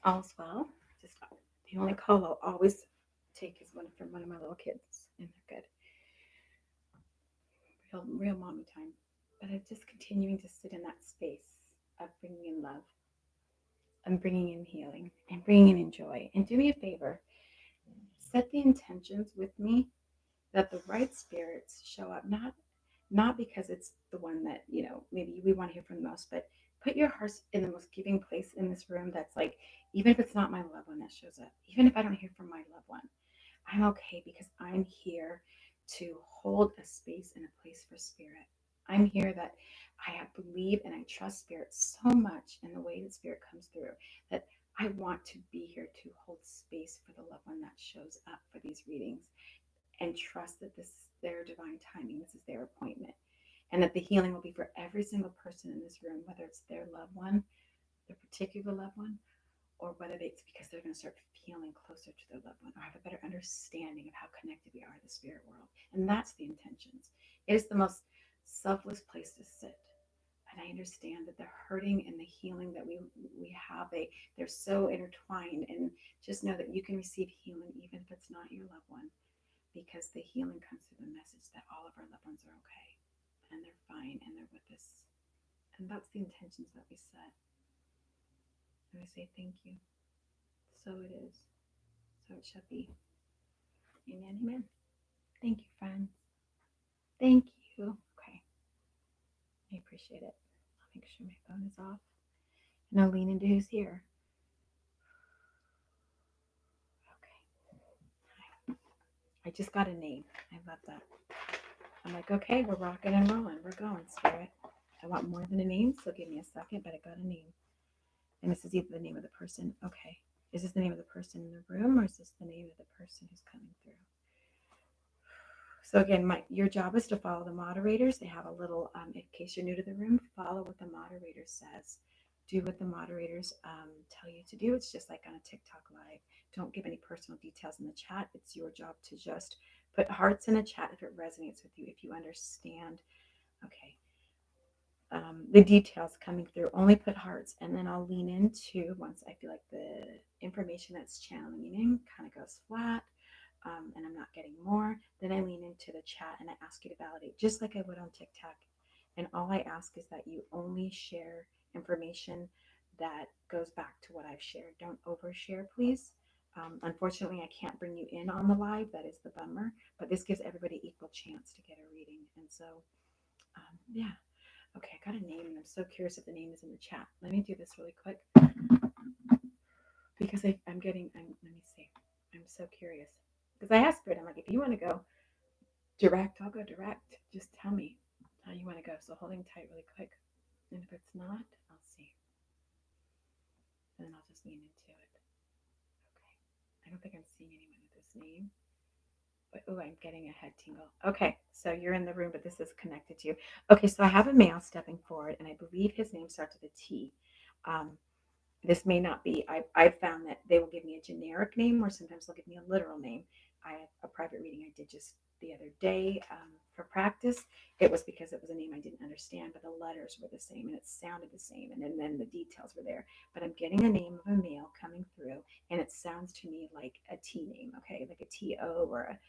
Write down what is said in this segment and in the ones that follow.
All's well. Just the only call I'll always take is one from one of my little kids, and they're good. Real mommy time. But I'm just continuing to sit in that space of bringing in love, and bringing in healing, and bringing in joy. And do me a favor, set the intentions with me that the right spirits show up, not because it's the one that maybe we want to hear from the most, but put your hearts in the most giving place in this room. That's like, even if it's not my loved one that shows up, even if I don't hear from my loved one, I'm okay, because I'm here to hold a space and a place for spirit. I'm here that believe and I trust spirit so much in the way that spirit comes through, that I want to be here to hold space for the loved one that shows up for these readings, and trust that this is their divine timing, this is their appointment, and that the healing will be for every single person in this room, whether it's their loved one, their particular loved one, or whether it's because they're going to start feeling closer to their loved one or have a better understanding of how connected we are in the spirit world. And that's the intentions. It is the most selfless place to sit. And I understand that the hurting and the healing that we have, they're so intertwined. And just know that you can receive healing even if it's not your loved one, because the healing comes through the message that all of our loved ones are okay and they're fine and they're with us. And that's the intentions that we set. And we say thank you. So it is. So it shall be. Amen. Amen. Thank you, friends. Thank you. Okay. I appreciate it. I'll make sure my phone is off. And I'll lean into who's here. Okay. I just got a name. I love that. I'm like, okay, we're rocking and rolling. We're going, Spirit. I want more than a name, so give me a second, but I got a name. And this is either the name of the person. Okay. Is this the name of the person in the room, or is this the name of the person who's coming through? So again, your job is to follow the moderators. They have a little, in case you're new to the room, follow what the moderator says. Do what the moderators tell you to do. It's just like on a TikTok live. Don't give any personal details in the chat. It's your job to just put hearts in the chat if it resonates with you, if you understand. Okay. The details coming through. Only put hearts, and then I'll lean into, once I feel like the information that's channeling in kind of goes flat, and I'm not getting more, then I lean into the chat and I ask you to validate, just like I would on TikTok. And all I ask is that you only share information that goes back to what I've shared. Don't overshare, please. Unfortunately, I can't bring you in on the live. That is the bummer. But this gives everybody equal chance to get a reading. And so, yeah. Okay, I got a name, and I'm so curious if the name is in the chat. Let me do this really quick, because let me see. I'm so curious. Because I asked Spirit, I'm like, if you want to go direct, I'll go direct. Just tell me how you want to go. So holding tight really quick. And if it's not, I'll see. And then I'll just lean into it. Okay. I don't think I'm seeing anyone with this name. But, oh, I'm getting a head tingle. Okay, so you're in the room, but this is connected to you. Okay, so I have a male stepping forward, and I believe his name starts with a T. Um, this may not be, I've found that they will give me a generic name, or sometimes they'll give me a literal name. I have a private reading I did just the other day for practice. It was because it was a name I didn't understand, but the letters were the same and it sounded the same, and then the details were there. But I'm getting a name of a male coming through, and it sounds to me like a T name, okay, like a T-O, or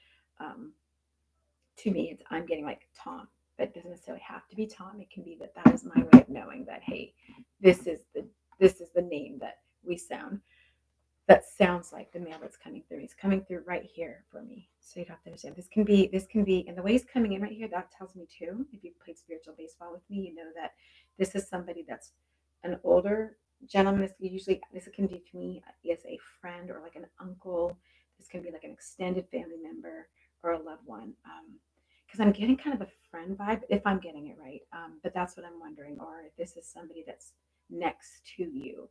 to me, I'm getting like Tom, but it doesn't necessarily have to be Tom. It can be that is my way of knowing that, hey, this is the name that we sound that sounds like the male that's coming through. He's coming through right here for me. So you have to understand, this can be, and the way he's coming in right here, that tells me too, if you've played spiritual baseball with me, you know that this is somebody that's an older gentleman. This can be to me as a friend or like an uncle. This can be like an extended family member or a loved one. Because I'm getting kind of a friend vibe, if I'm getting it right. But that's what I'm wondering, or if this is somebody that's next to you.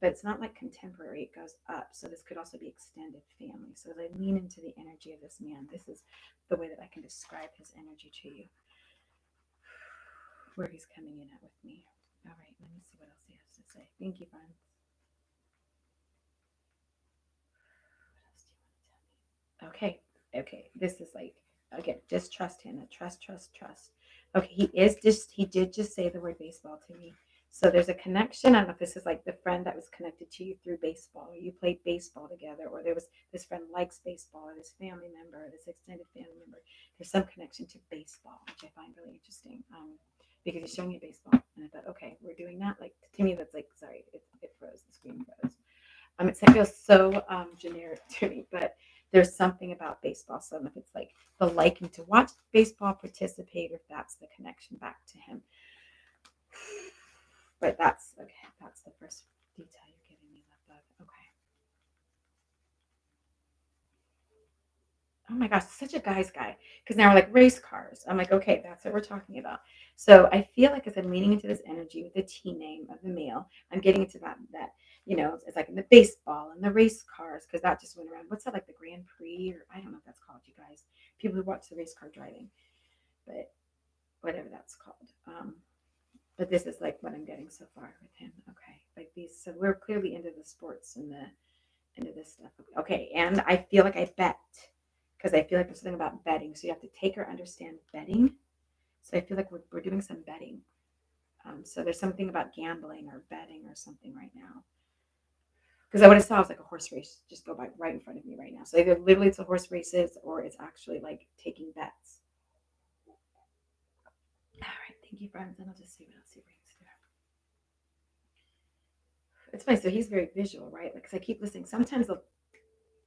But it's not like contemporary, it goes up. So this could also be extended family. So as I lean into the energy of this man, this is the way that I can describe his energy to you, where he's coming in at with me. All right, let me see what else he has to say. Thank you, friends. What else do you want to tell me? Okay. This is like, again, just trust him. Trust. Okay, he did just say the word baseball to me. So there's a connection. I don't know if this is like the friend that was connected to you through baseball, or you played baseball together, or there was this friend likes baseball, or this family member, or this extended family member. There's some connection to baseball, which I find really interesting, because he's showing me baseball, and I thought, okay, we're doing that. Like to me, that's like, sorry, it froze. The screen froze. It feels so generic to me, but there's something about baseball. So I don't know if it's like the liking to watch baseball, participate, or if that's the connection back to him. But that's okay. That's the first detail you're giving me, love bug. Okay. Oh my gosh, such a guy's guy. Because now we're like race cars. I'm like, okay, that's what we're talking about. So I feel like as I'm leaning into this energy with the T name of the male, I'm getting into that it's like in the baseball and the race cars, because that just went around. What's that, like the Grand Prix, or I don't know if that's called, you guys. People who watch the race car driving, but whatever that's called. But this is like what I'm getting so far with him. Okay, like these. So we're clearly into the sports and the into this stuff. Okay, and I feel like I bet, because I feel like there's something about betting. So you have to take or understand betting. So I feel like we're doing some betting. So there's something about gambling or betting or something right now. Because what I saw was like a horse race just go by right in front of me right now. So either literally it's a horse races, or it's actually like taking bets. All right, thank you, friends. And I'll just see what else he brings through. It's funny. So he's very visual, right? Because I keep listening. Sometimes but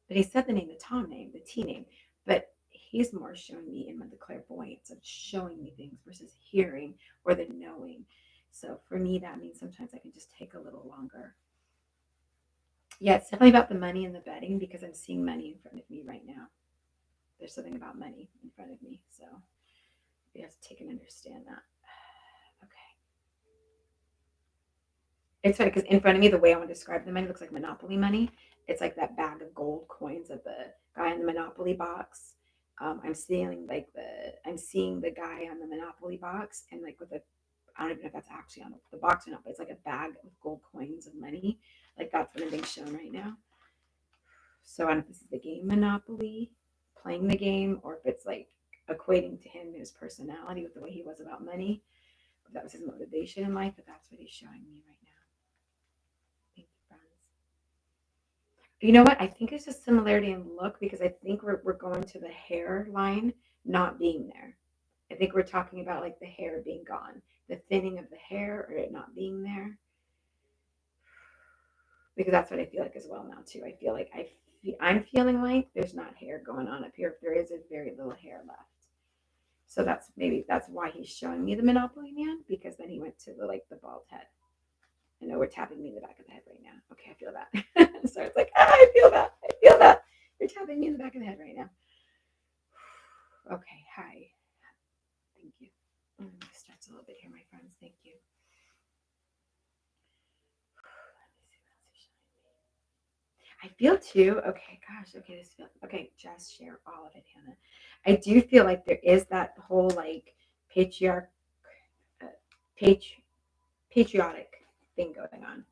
he said the name, the Tom name, the T name, but he's more showing me in the clairvoyance of showing me things versus hearing or the knowing. So for me, that means sometimes I can just take a little longer. Yeah, it's definitely about the money and the betting, because I'm seeing money in front of me right now. There's something about money in front of me. So you have to take and understand that. Okay. It's funny because in front of me, the way I want to describe the money looks like Monopoly money. It's like that bag of gold coins of the guy in the Monopoly box. I'm seeing the guy on the Monopoly box, and like with a, I don't even know if that's actually on the box or not, but it's like a bag of gold coins of money. Like that's what I'm being shown right now. So I don't know if this is the game Monopoly, playing the game, or if it's like equating to him his personality with the way he was about money. If that was his motivation in life, but that's what he's showing me right now. Thank you, friends. You know what? I think it's just similarity in look, because I think we're going to the hairline not being there. I think we're talking about like the hair being gone, the thinning of the hair, or it not being there, because that's what I feel like as well now too. I feel like I'm feeling like there's not hair going on up here. If there is, there's very little hair left. So that's why he's showing me the Monopoly man, because then he went to the bald head. I know we're tapping me in the back of the head right now. Okay, I feel that. So it's like, I feel that. I feel that. You're tapping me in the back of the head right now. Okay, hi. Thank you. Starts a little bit here, my friends. Thank you. I feel too. Okay, gosh. Okay, this feels okay. Just share all of it, Hannah. I do feel like there is that whole like patriarch, uh, patriotic thing going on,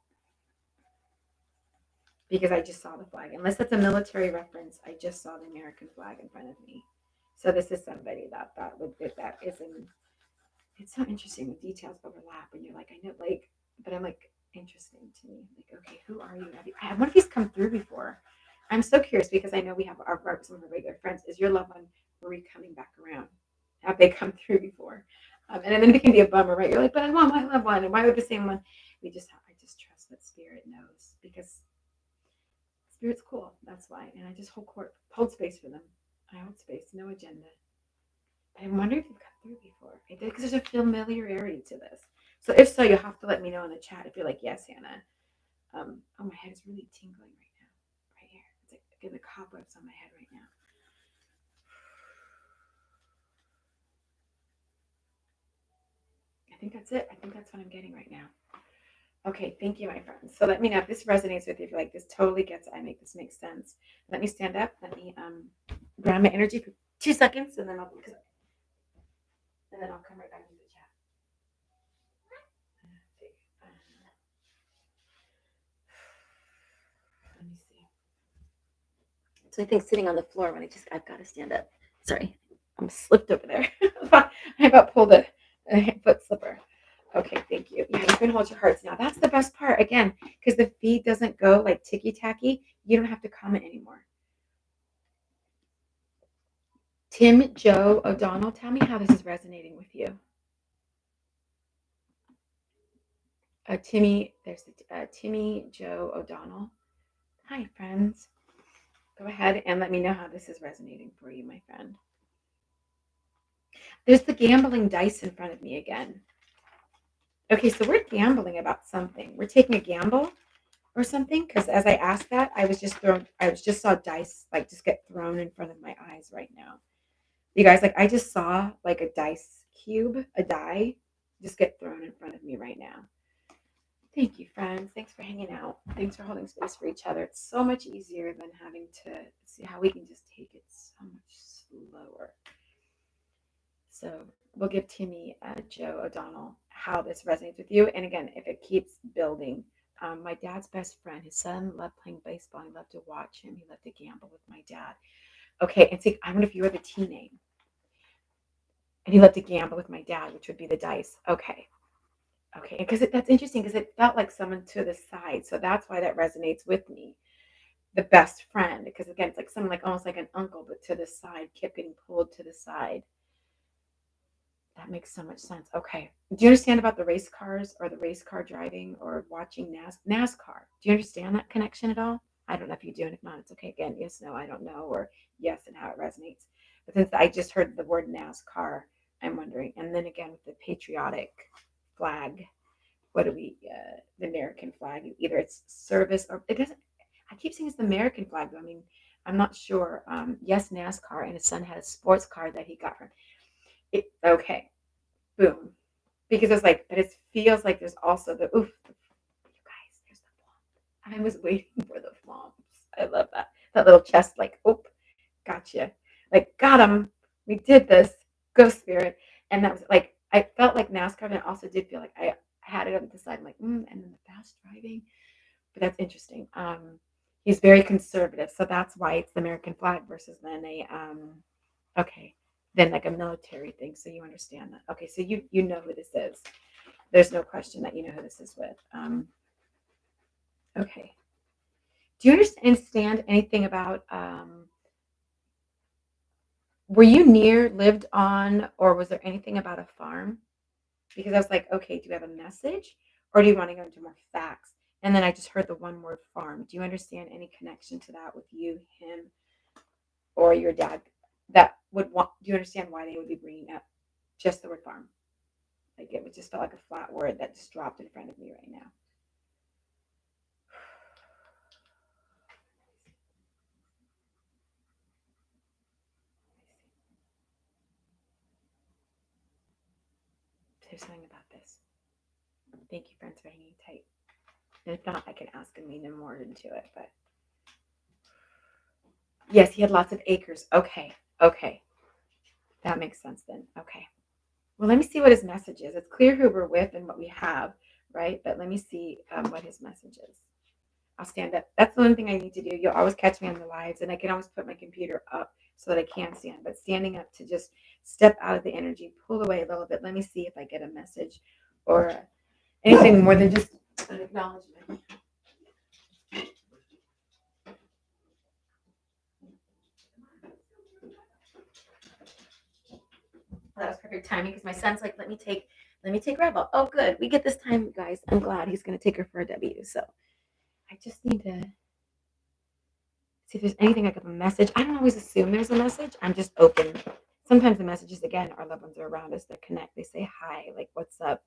because I just saw the flag. Unless it's a military reference, I just saw the American flag in front of me. So this is somebody that is in. It's so interesting. The details overlap, and you're like, I know, like, but I'm like, interesting to me. Like, okay, who are you? I wonder if he's come through before. I'm so curious, because I know we have some of our regular friends. Is your loved one Marie coming back around? Have they come through before? And then it can be a bummer, right? You're like, but I want my loved one, and why would the same one? I just trust that spirit knows, because spirit's cool. That's why, and I just hold space for them. I hold space, no agenda. I wonder if you've come through before. I did, because there's a familiarity to this. So if so, you'll have to let me know in the chat if you're like, yes, Hannah. Oh, my head is really tingling right now, right here. It's like getting the cobwebs on my head right now. I think that's it. I think that's what I'm getting right now. Okay, thank you, my friends. So let me know if this resonates with you. If you're like, this totally gets it. I make this make sense. Let me stand up. Let me ground my energy for 2 seconds, and then I'll come right back into the chat. Let me see. So I think sitting on the floor when I've got to stand up. Sorry, I'm slipped over there. I about pulled a foot slipper. Okay, thank you. Yeah, you can hold your hearts now. That's the best part. Again, because the feed doesn't go like ticky tacky, you don't have to comment anymore. Tim Joe O'Donnell, tell me how this is resonating with you. Timmy, there's Timmy Joe O'Donnell. Hi, friends. Go ahead and let me know how this is resonating for you, my friend. There's the gambling dice in front of me again. Okay, so we're gambling about something. We're taking a gamble or something, because as I asked that, I just saw dice like just get thrown in front of my eyes right now. You guys, like I just saw like a dice cube, a die, just get thrown in front of me right now. Thank you, friends. Thanks for hanging out. Thanks for holding space for each other. It's so much easier than having to see how we can just take it so much slower. So we'll give Timmy Joe O'Donnell how this resonates with you. And again, if it keeps building, my dad's best friend, his son loved playing baseball. He loved to watch him. He loved to gamble with my dad. Okay, and see, I wonder if you were the T name. And he loved to gamble with my dad, which would be the dice. Okay. Okay, because that's interesting because it felt like someone to the side. So that's why that resonates with me. The best friend, because again, it's like someone like almost like an uncle, but to the side, kept getting pulled to the side. That makes so much sense. Okay. Do you understand about the race cars or the race car driving or watching NASCAR? Do you understand that connection at all? I don't know if you do, and if not, it's okay. Again, yes, no, I don't know, or yes, and how it resonates. But since I just heard the word NASCAR, I'm wondering. And then again, with the patriotic flag, what do we, the American flag? Either it's service or it doesn't. I keep saying it's the American flag, but I mean, I'm not sure. Yes, NASCAR, and his son had a sports car that he got from it. Okay, boom. Because it's like, but it feels like there's also the oof. You guys, there's the flomp. I was waiting for the flomps. I love that. That little chest, like, oop, gotcha. Like, got him. We did this. Go spirit. And that was like, I felt like NASCAR, and I also did feel like I had it on the side. I'm like, and then the fast driving. But that's interesting. He's very conservative, so that's why it's the American flag versus then a okay, then like a military thing. So you understand that. Okay, so you know who this is. There's no question that you know who this is with. Okay. Do you understand anything about? Were you near, lived on, or was there anything about a farm? Because I was like, okay, do you have a message, or do you want to go into more facts? And then I just heard the one word farm. Do you understand any connection to that with you, him, or your dad? That would want. Do you understand why they would be bringing up just the word farm? Like it would just felt like a flat word that just dropped in front of me right now. There's something about this. Thank you, friends, for hanging tight. And if not, I can ask and lean in more into it. But yes, he had lots of acres. Okay, okay, that makes sense then. Okay. Well, let me see what his message is. It's clear who we're with and what we have, right? But let me see what his message is. I'll stand up. That's the one thing I need to do. You'll always catch me on the lives, and I can always put my computer up so that I can stand. But standing up to just step out of the energy, pull away a little bit. Let me see if I get a message or anything more than just an acknowledgement. That was perfect timing because my son's like, let me take Rebel. Oh, good. We get this time, guys. I'm glad he's going to take her for a W. So I just need to see if there's anything like a message. I don't always assume there's a message. I'm just open. Sometimes the messages, again, our loved ones are around us. They connect. They say hi, like, what's up?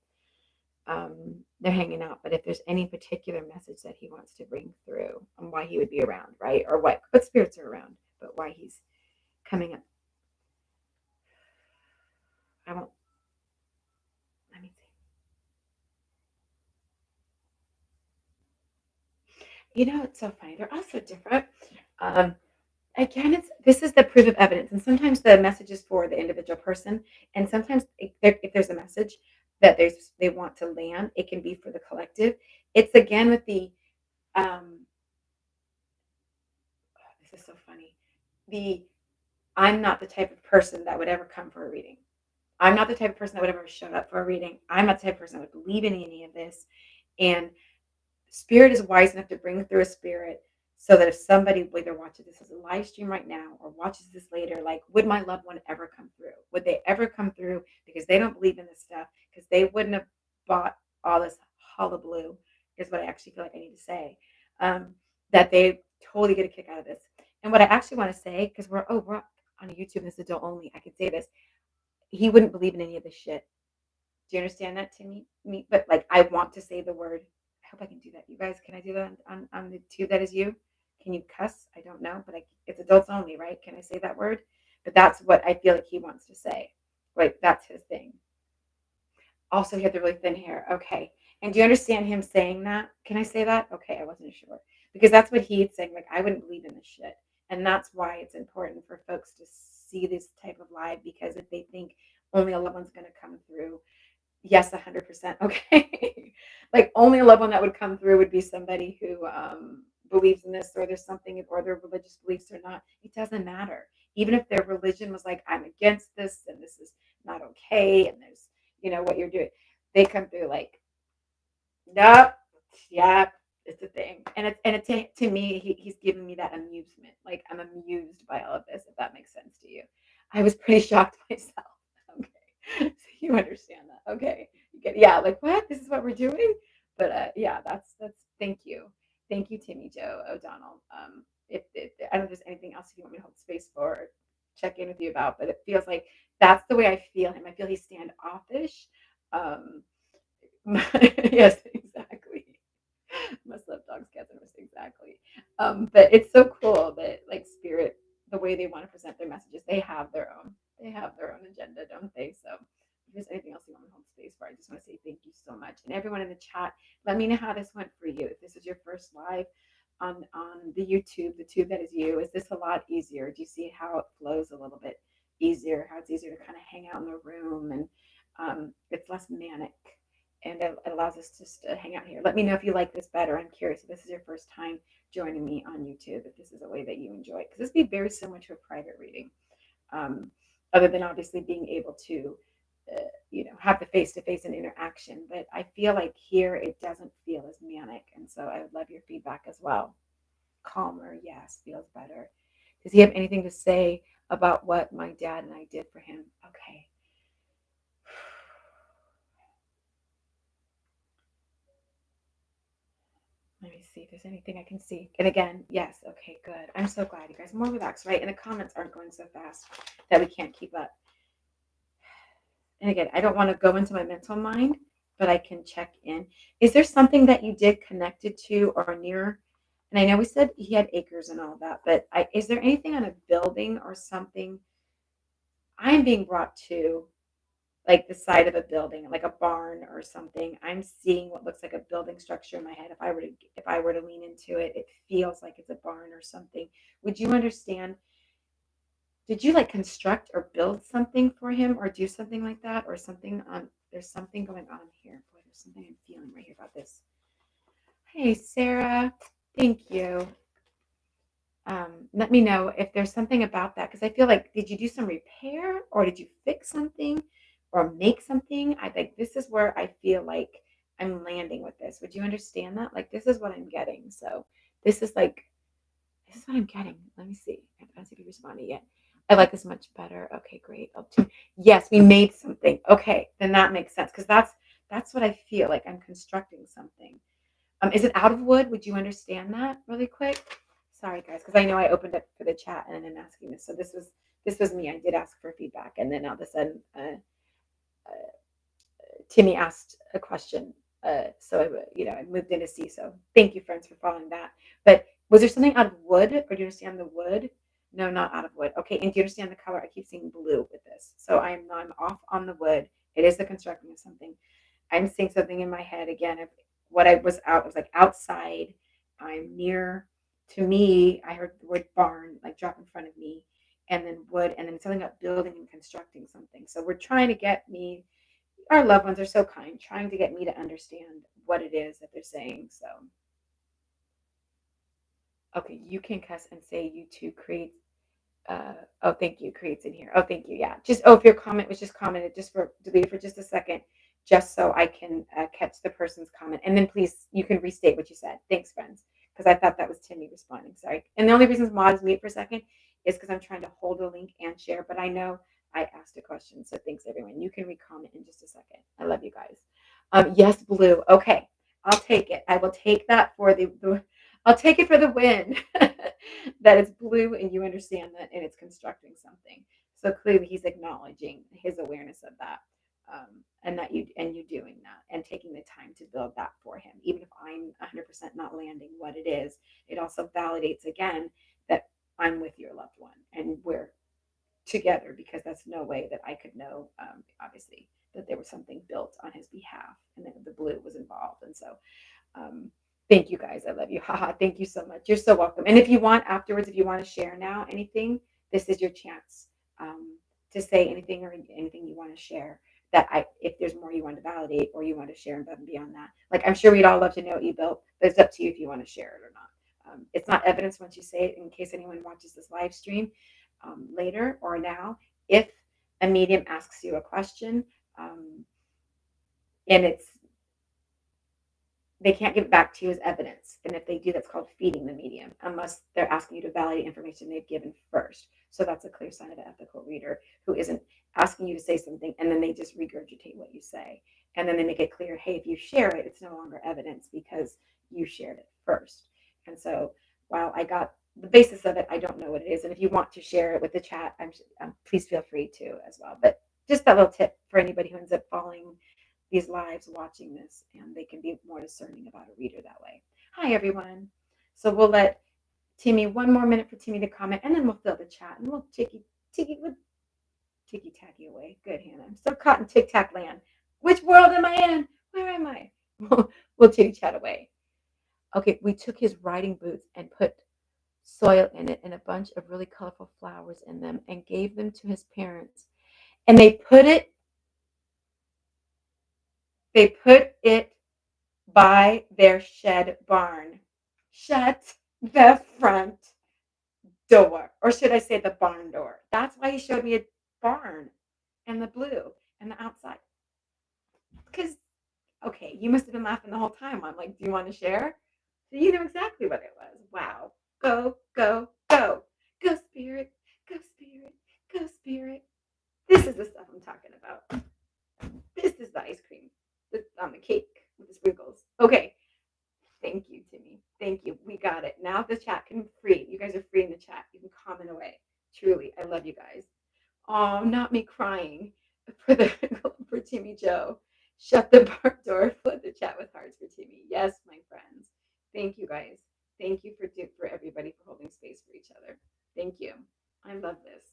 They're hanging out. But if there's any particular message that he wants to bring through and why he would be around, right? Or what spirits are around, but why he's coming up. I won't. Let me see. You know, it's so funny. They're all so different. Um, Again, this is the proof of evidence, and sometimes the message is for the individual person, and sometimes if there's a message that they want to land, it can be for the collective. It's again with the this is so funny. The I'm not the type of person that would ever come for a reading. I'm not the type of person that would ever show up for a reading. I'm not the type of person that would believe in any of this. And Spirit is wise enough to bring through a spirit so that if somebody either watches this as a live stream right now or watches this later, like, would my loved one ever come through? Would they ever come through because they don't believe in this stuff? Because they wouldn't have bought all this hullabaloo, is what I actually feel like I need to say. That they totally get a kick out of this. And what I actually want to say, because we're on YouTube, this is adult only, I can say this. He wouldn't believe in any of this shit. Do you understand that to me? But like, I want to say the word. I hope I can do that. You guys, can I do that on the tube that is you? Can you cuss? I don't know, but it's adults only, right? Can I say that word? But that's what I feel like he wants to say. Like, that's his thing. Also, he had the really thin hair. Okay. And do you understand him saying that? Can I say that? Okay, I wasn't sure. Because that's what he's saying. Like, I wouldn't believe in this shit. And that's why it's important for folks to see this type of live, because if they think only a loved one's going to come through, yes, 100%. Okay. Like, only a loved one that would come through would be somebody who believes in this, or there's something, or their religious beliefs or not. It doesn't matter. Even if their religion was like, I'm against this and this is not okay, and there's, what you're doing, they come through like, nope, yeah, it's a thing. And to me, he's giving me that amusement. Like, I'm amused by all of this, if that makes sense to you. I was pretty shocked myself. Okay. So you understand that. Okay. You get, yeah, like, what? This is what we're doing? But yeah, that's thank you. Thank you, Timmy Joe O'Donnell. If I don't know if there's anything else you want me to hold space for or check in with you about, but it feels like that's the way I feel him. I feel he's standoffish. Um, yes, exactly. Must love dogs, cats, and roast, exactly. But it's so cool that, like, Spirit, the way they want to present their messages, they have their own. They have their own agenda, don't they? So if there's anything else you want to hold space for, I just want to say thank you so much. And everyone in the chat, let me know how this went for you. If this is your first live on the tube that is you, is this a lot easier? Do you see how it flows a little bit easier? How it's easier to kind of hang out in the room, and it's less manic, and it allows us just to hang out here. Let me know if you like this better. I'm curious if this is your first time joining me on YouTube, if this is a way that you enjoy it, because this would be very similar to a private reading, um, other than obviously being able to, have the face-to-face and interaction. But I feel like here it doesn't feel as manic, and so I would love your feedback as well. Calmer, yes, feels better. Does he have anything to say about what my dad and I did for him? Okay. Let me see if there's anything I can see. And again, yes. Okay, good. I'm so glad, you guys. More relaxed, right? And the comments aren't going so fast that we can't keep up. And again, I don't want to go into my mental mind, but I can check in. Is there something that you did connected to or near? And I know we said he had acres and all that, but is there anything on a building or something I'm being brought to, like the side of a building, like a barn or something? I'm seeing what looks like a building structure in my head. If I were to lean into it, it feels like it's a barn or something. Would you understand? Did you like construct or build something for him or do something like that, or something on? There's something going on here. Boy, there's something I'm feeling right here about this. Hey, Sarah. Thank you. Let me know if there's something about that, because I feel like, did you do some repair or did you fix something or make something? I think this is where I feel like I'm landing with this. Would you understand that? Like, this is what I'm getting. So this is like, this is what I'm getting. Let me see. I don't see if you responded yet. I like this much better. Okay, great. Yes, we made something. Okay, then that makes sense, because that's what I feel like. I'm constructing something. Is it out of wood? Would you understand that really quick? Sorry, guys, because I know I opened up for the chat and I'm asking this. So this was me. I did ask for feedback, and then all of a sudden, Timmy asked a question. So I moved in to see. So thank you, friends, for following that. But was there something out of wood, or do you understand the wood? No, not out of wood. Okay, and do you understand the color? I keep seeing blue with this. So I'm off on the wood. It is the constructing of something. I'm seeing something in my head again of what I was out. It was like outside. I'm near. To me, I heard the word barn like drop in front of me, and then wood, and then something about building and constructing something. So we're trying to get me. Our loved ones are so kind, trying to get me to understand what it is that they're saying. So, okay, you can cuss and say you two create. Oh, thank you. Creates in here. Oh, thank you. Yeah. Just if your comment was just commented, just for delete it for just a second, just so I can catch the person's comment, and then please you can restate what you said. Thanks, friends, because I thought that was Timmy responding. Sorry. And the only reason mod is mute for a second is because I'm trying to hold a link and share, but I know I asked a question, so thanks everyone. You can recomment in just a second. I love you guys. Yes, blue. Okay, I'll take it. I will take that for the I'll take it for the win. That it's blue and you understand that and it's constructing something. So clearly he's acknowledging his awareness of that. And that you doing that and taking the time to build that for him. Even if I'm 100% not landing what it is, it also validates again that I'm with your loved one and we're together because that's no way that I could know, obviously, that there was something built on his behalf and that the blue was involved. And so um, thank you guys. I love you. Haha. Thank you so much. You're so welcome. And if you want afterwards, if you want to share now anything, this is your chance to say anything or anything you want to share. If there's more you want to validate or you want to share above and beyond that. Like I'm sure we'd all love to know what you built, but it's up to you if you want to share it or not. It's not evidence once you say it. In case anyone watches this live stream later or now, if a medium asks you a question and they can't give it back to you as evidence. And if they do, that's called feeding the medium, unless they're asking you to validate information they've given first. So that's a clear sign of an ethical reader who isn't asking you to say something and then they just regurgitate what you say. And then they make it clear, hey, if you share it, it's no longer evidence because you shared it first. And so while I got the basis of it, I don't know what it is. And if you want to share it with the chat, please feel free to as well. But just that little tip for anybody who ends up following these lives watching this and they can be more discerning about a reader that way. Hi everyone. So we'll let Timmy 1 more minute for Timmy to comment and then we'll fill the chat and we'll ticky tacky away. Good, Hannah. I'm still caught in tic tac land. Which world am I in? Where am I? We'll chitty chat away. Okay, we took his riding boots and put soil in it and a bunch of really colorful flowers in them and gave them to his parents. And they put it by their shed barn. Shut the front door. Or should I say the barn door? That's why he showed me a barn and the blue and the outside. Because, okay, you must have been laughing the whole time. I'm like, do you want to share? So you know exactly what it was. Wow. Go, go, go. Go, spirit. Go, spirit. Go, spirit. This is the stuff I'm talking about. This is the ice cream on the cake with the sprinkles. Okay. Thank you, Timmy. Thank you. We got it. Now the chat can free. You guys are free in the chat. You can comment away. Truly, I love you guys. Oh, not me crying for Timmy Joe. Shut the bar door. Flood the chat with hearts for Timmy. Yes, my friends. Thank you guys. Thank you for everybody for holding space for each other. Thank you. I love this.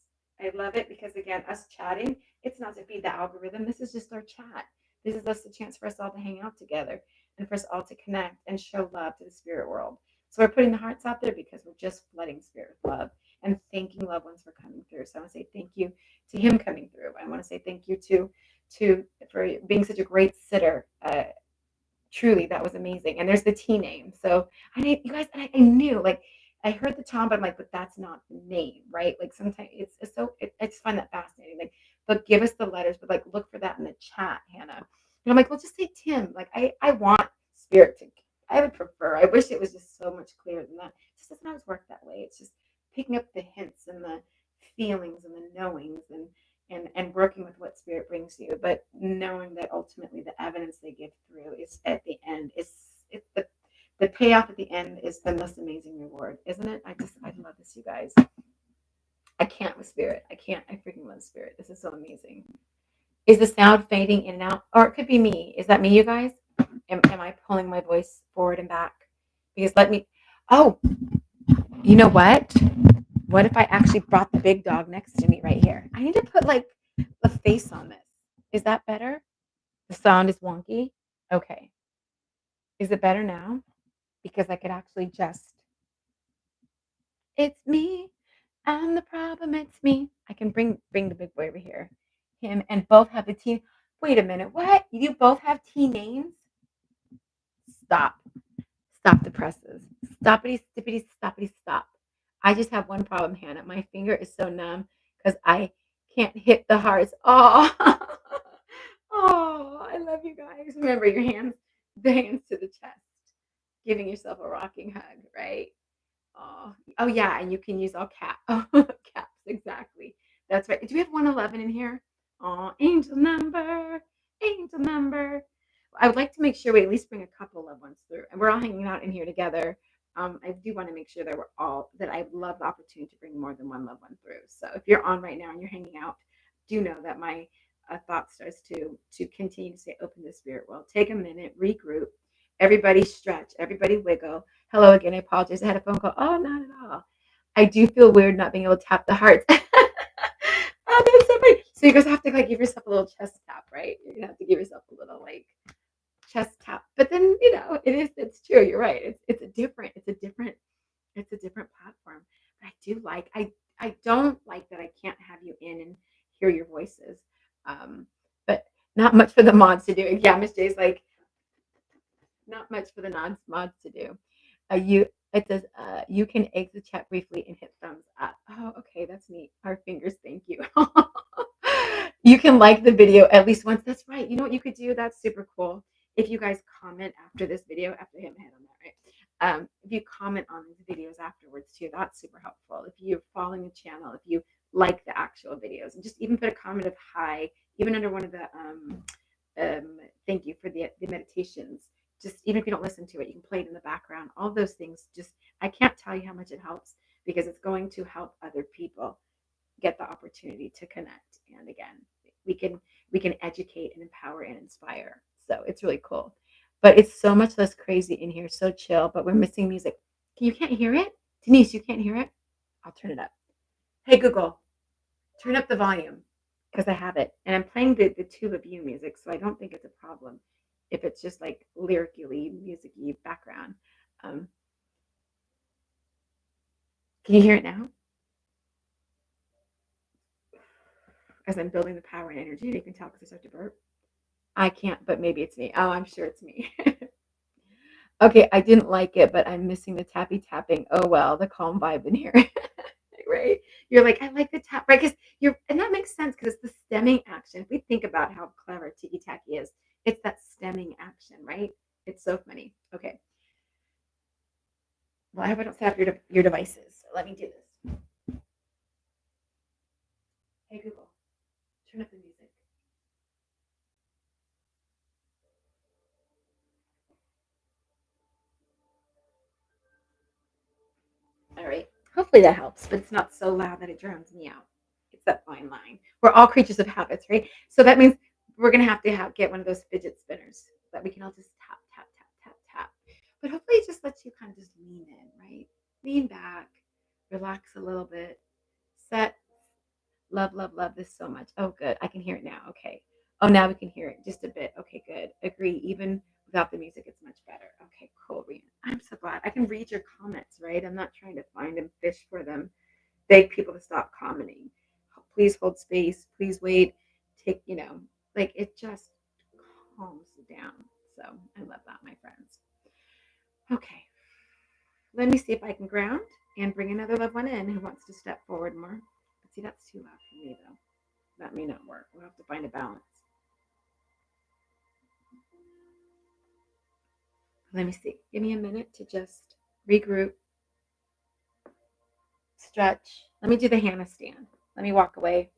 I love it because again, us chatting, it's not to feed the algorithm. This is just our chat. This is us a chance for us all to hang out together and for us all to connect and show love to the spirit world. So we're putting the hearts out there because we're just flooding spirit with love and thanking loved ones for coming through. So I want to say thank you to him coming through. I want to say thank you to for being such a great sitter. Truly, that was amazing. And there's the T name. So you guys, I knew like I heard the Tom, but I'm like, but that's not the name, right? Like sometimes I just find that fascinating. Like, but give us the letters, but like look for that in the chat, Hannah. And I'm like, well, just say Tim. Like I want spirit to. I would prefer. I wish it was just so much clearer than that. It just doesn't always work that way. It's just picking up the hints and the feelings and the knowings and working with what spirit brings you, but knowing that ultimately the evidence they give through is at the end is it's the payoff at the end is the most amazing reward, isn't it? I love this, you guys. I can't with spirit. I freaking love spirit. This is so amazing. Is the sound fading in and out? Or it could be me. Is that me, you guys? Am I pulling my voice forward and back? Because oh, you know what? What if I actually brought the big dog next to me right here? I need to put like a face on this. Is that better? The sound is wonky. Okay. Is it better now? Because I could actually it's me. I'm the problem. It's me. I can bring the big boy over here. Him and both have the T. Wait a minute. What? You both have T names? Stop. Stop the presses. Stoppity, stippity, stoppity, stop. I just have one problem, Hannah. My finger is so numb because I can't hit the hearts. Oh, oh, I love you guys. Remember your hands, the hands to the chest, giving yourself a rocking hug, right? Oh yeah, and you can use all caps, exactly. That's right. Do we have 111 in here? Oh, angel number. I would like to make sure we at least bring a couple loved ones through, and we're all hanging out in here together. I do want to make sure that I love the opportunity to bring more than one loved one through. So if you're on right now and you're hanging out, do know that my thought starts to continue to stay open to the spirit world. Take a minute, regroup. Everybody stretch. Everybody wiggle. Hello again. I apologize. I had a phone call. Oh, not at all. I do feel weird not being able to tap the hearts. Oh, that's so funny. So you guys have to like give yourself a little chest tap, right? You're gonna have to give yourself a little like chest tap. But then it's true. You're right. It's a different platform. But I don't like that I can't have you in and hear your voices. But not much for the mods to do. Yeah, Miss J's like, not much for the non-mods to do. You It says you can exit the chat briefly and hit thumbs up. Oh, okay, that's neat. Our fingers, thank you. You can like the video at least once. That's right. You know what you could do? That's super cool. If you guys comment after this video, after hitting my head on that, right? If you comment on these videos afterwards too, that's super helpful. If you're following the channel, if you like the actual videos, and just even put a comment of hi, even under one of the thank you for the meditations. Just even if you don't listen to it, you can play it in the background. All those things, just I can't tell you how much it helps because it's going to help other people get the opportunity to connect. And again, we can educate and empower and inspire. So it's really cool. But it's so much less crazy in here, so chill. But we're missing music. You can't hear it, Denise. You can't hear it. I'll turn it up. Hey Google, turn up the volume because I have it. And I'm playing the Two of You music, so I don't think it's a problem if it's just like lyrically, music-y background. Um, can you hear it now? As I'm building the power and energy, you can tell because I start to burp. I can't, but maybe it's me. Oh, I'm sure it's me. Okay, I didn't like it, but I'm missing the tappy tapping. Oh well, the calm vibe in here. Right? You're like, I like the tap, right? Because and that makes sense because it's the stemming action. If we think about how clever tiki taki is, it's that stemming action, right? It's so funny. Okay. Well, I hope I don't set up your devices. So let me do this. Hey Google, turn up the music. All right. Hopefully that helps, but it's not so loud that it drowns me out. It's that fine line. We're all creatures of habits, right? So that means we're gonna have to get one of those fidget spinners that we can all just tap, tap, tap, tap, tap. But hopefully it just lets you kind of just lean in, right? Lean back, relax a little bit, set. Love, love, love this so much. Oh, good. I can hear it now. Okay. Oh, now we can hear it just a bit. Okay, good. Agree. Even without the music, it's much better. Okay, cool, Rian. I'm so glad. I can read your comments, right? I'm not trying to find them, fish for them, beg people to stop commenting. Please hold space. Please wait. Take, like it just calms down. So I love that, my friends. Okay. Let me see if I can ground and bring another loved one in who wants to step forward more. See, that's too loud for me, though. That may not work. We'll have to find a balance. Let me see. Give me a minute to just regroup, stretch. Let me do the Hannah stand. Let me walk away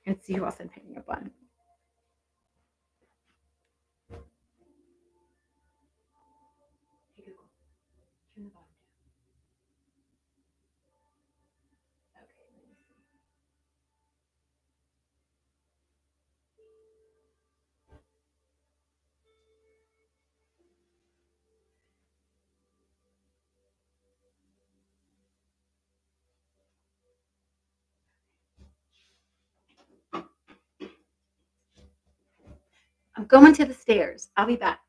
and see who else I'm picking up on. Hey Google, turn the volume down. Okay, let me see. I'm going to the stairs. I'll be back.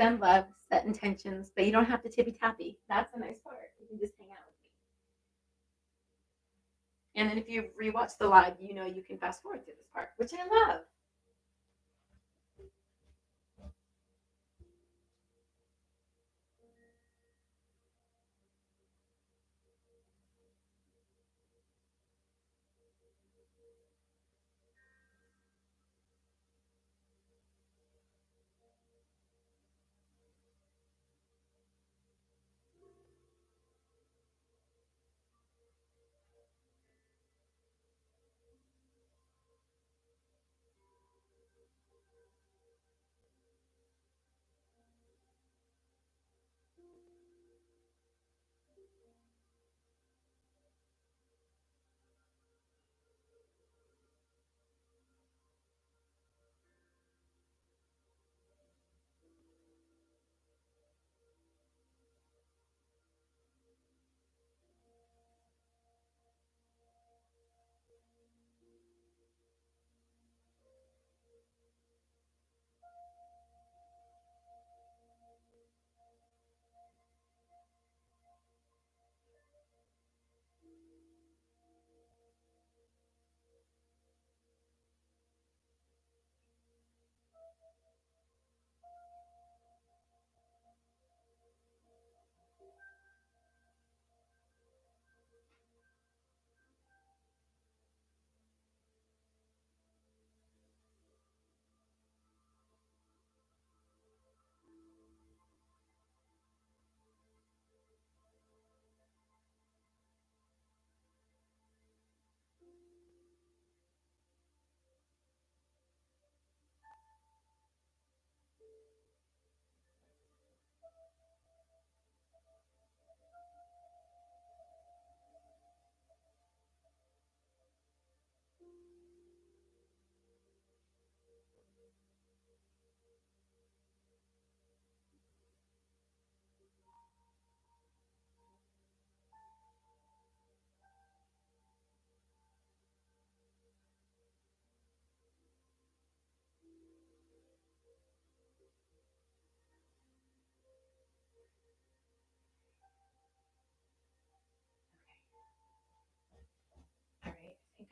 Send love, set intentions, but you don't have to tippy tappy. That's the nice part. You can just hang out with me. And then if you rewatch the live, you can fast forward to this part, which I love.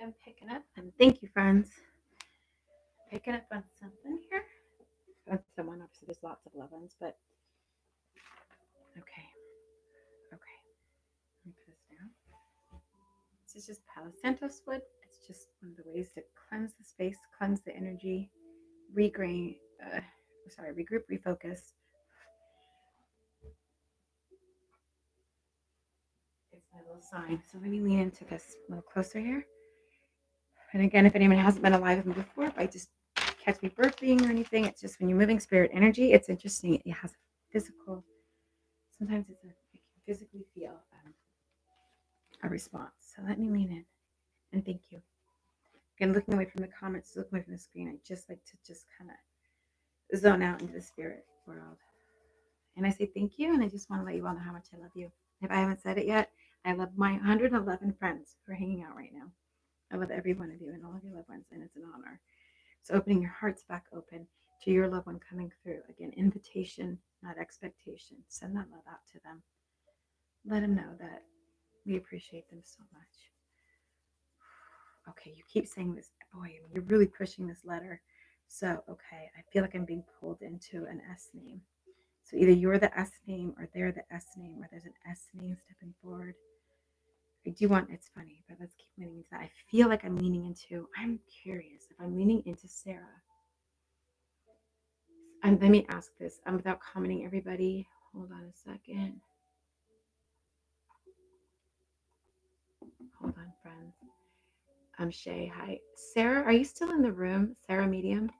I'm picking up, and thank you, friends. Picking up on something here. On someone, obviously, there's lots of loved ones, but okay, okay. Let me put this down. This is just Palo Santos wood. It's just one of the ways to cleanse the space, cleanse the energy, regroup, refocus. It's my little sign. So let me lean into this a little closer here. And again, if anyone hasn't been alive with me before, if I just catch me burping or anything, it's just when you're moving spirit energy, it's interesting. It has physical, sometimes you can physically feel a response. So let me lean in and thank you. Again, looking away from the comments, looking away from the screen, I just like to just kind of zone out into the spirit world. And I say thank you, and I just want to let you all know how much I love you. If I haven't said it yet, I love my 111 friends who are hanging out right now. I love every one of you and all of your loved ones, and it's an honor. So opening your hearts back open to your loved one coming through. Again, invitation, not expectation. Send that love out to them. Let them know that we appreciate them so much. Okay, you keep saying this. Boy, you're really pushing this letter. So, okay, I feel like I'm being pulled into an S name. So either you're the S name or they're the S name, or there's an S name stepping forward. I do want, it's funny, but let's keep leaning into that. I feel like I'm leaning into, I'm curious if I'm leaning into Sarah. And let me ask this without commenting, everybody. Hold on a second. Hold on, friends. I'm Shay. Hi. Sarah, are you still in the room? Sarah Medium?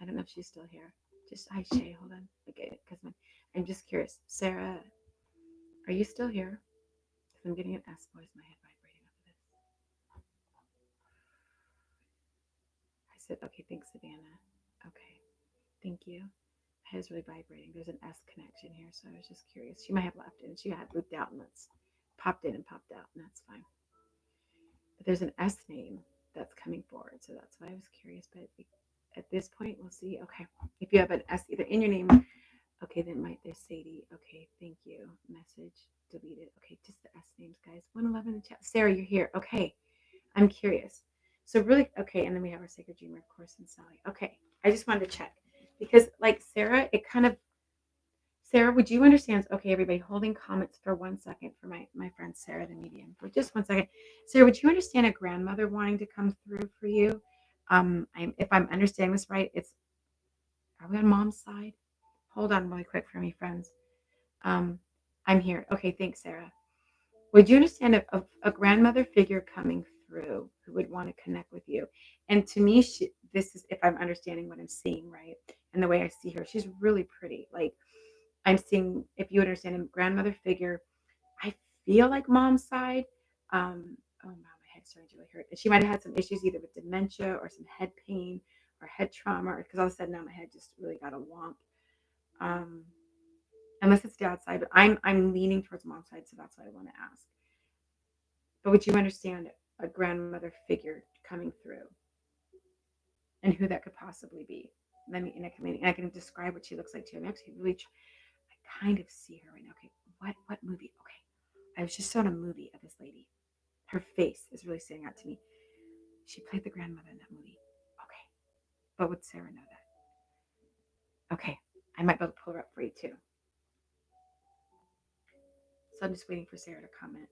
I don't know if she's still here. Just, hi, Shay. Hold on. Okay, because I'm just curious. Sarah, are you still here? If I'm getting an S, why is my head vibrating over this? I said, okay, thanks, Savannah. Okay, thank you. My head is really vibrating. There's an S connection here, so I was just curious. She might have left and she had looped out and that's popped in and popped out, and that's fine. But there's an S name that's coming forward, so that's why I was curious. But at this point, we'll see. Okay, if you have an S either in your name, okay, then there's Sadie. Okay, thank you. Message deleted. Okay, just the S names, guys. 111 in the chat. Sarah, you're here. Okay, I'm curious. So really, okay, and then we have our sacred dreamer, of course, and Sally. Okay, I just wanted to check because, like Sarah, it kind of. Sarah, would you understand? Okay, everybody, holding comments for 1 second for my friend Sarah, the medium, for just 1 second. Sarah, would you understand a grandmother wanting to come through for you? If I'm understanding this right, are we on mom's side? Hold on really quick for me, friends. I'm here. Okay, thanks, Sarah. Would you understand a grandmother figure coming through who would want to connect with you? And to me, this is, if I'm understanding what I'm seeing, right? And the way I see her, she's really pretty. Like, I'm seeing, if you understand, a grandmother figure. I feel like mom's side. Oh, wow, my head's starting to really hurt. And she might have had some issues either with dementia or some head pain or head trauma, because all of a sudden now my head just really got a womp. Unless it's dad's side, but I'm leaning towards mom's side, so that's what I want to ask. But would you understand a grandmother figure coming through, and who that could possibly be? And I can describe what she looks like too. I'm actually really, I kind of see her right now. Okay, what movie? Okay, I was just showing a movie of this lady. Her face is really standing out to me. She played the grandmother in that movie. Okay, but would Sarah know that? Okay, I might be able to pull her up for you too. So I'm just waiting for Sarah to comment.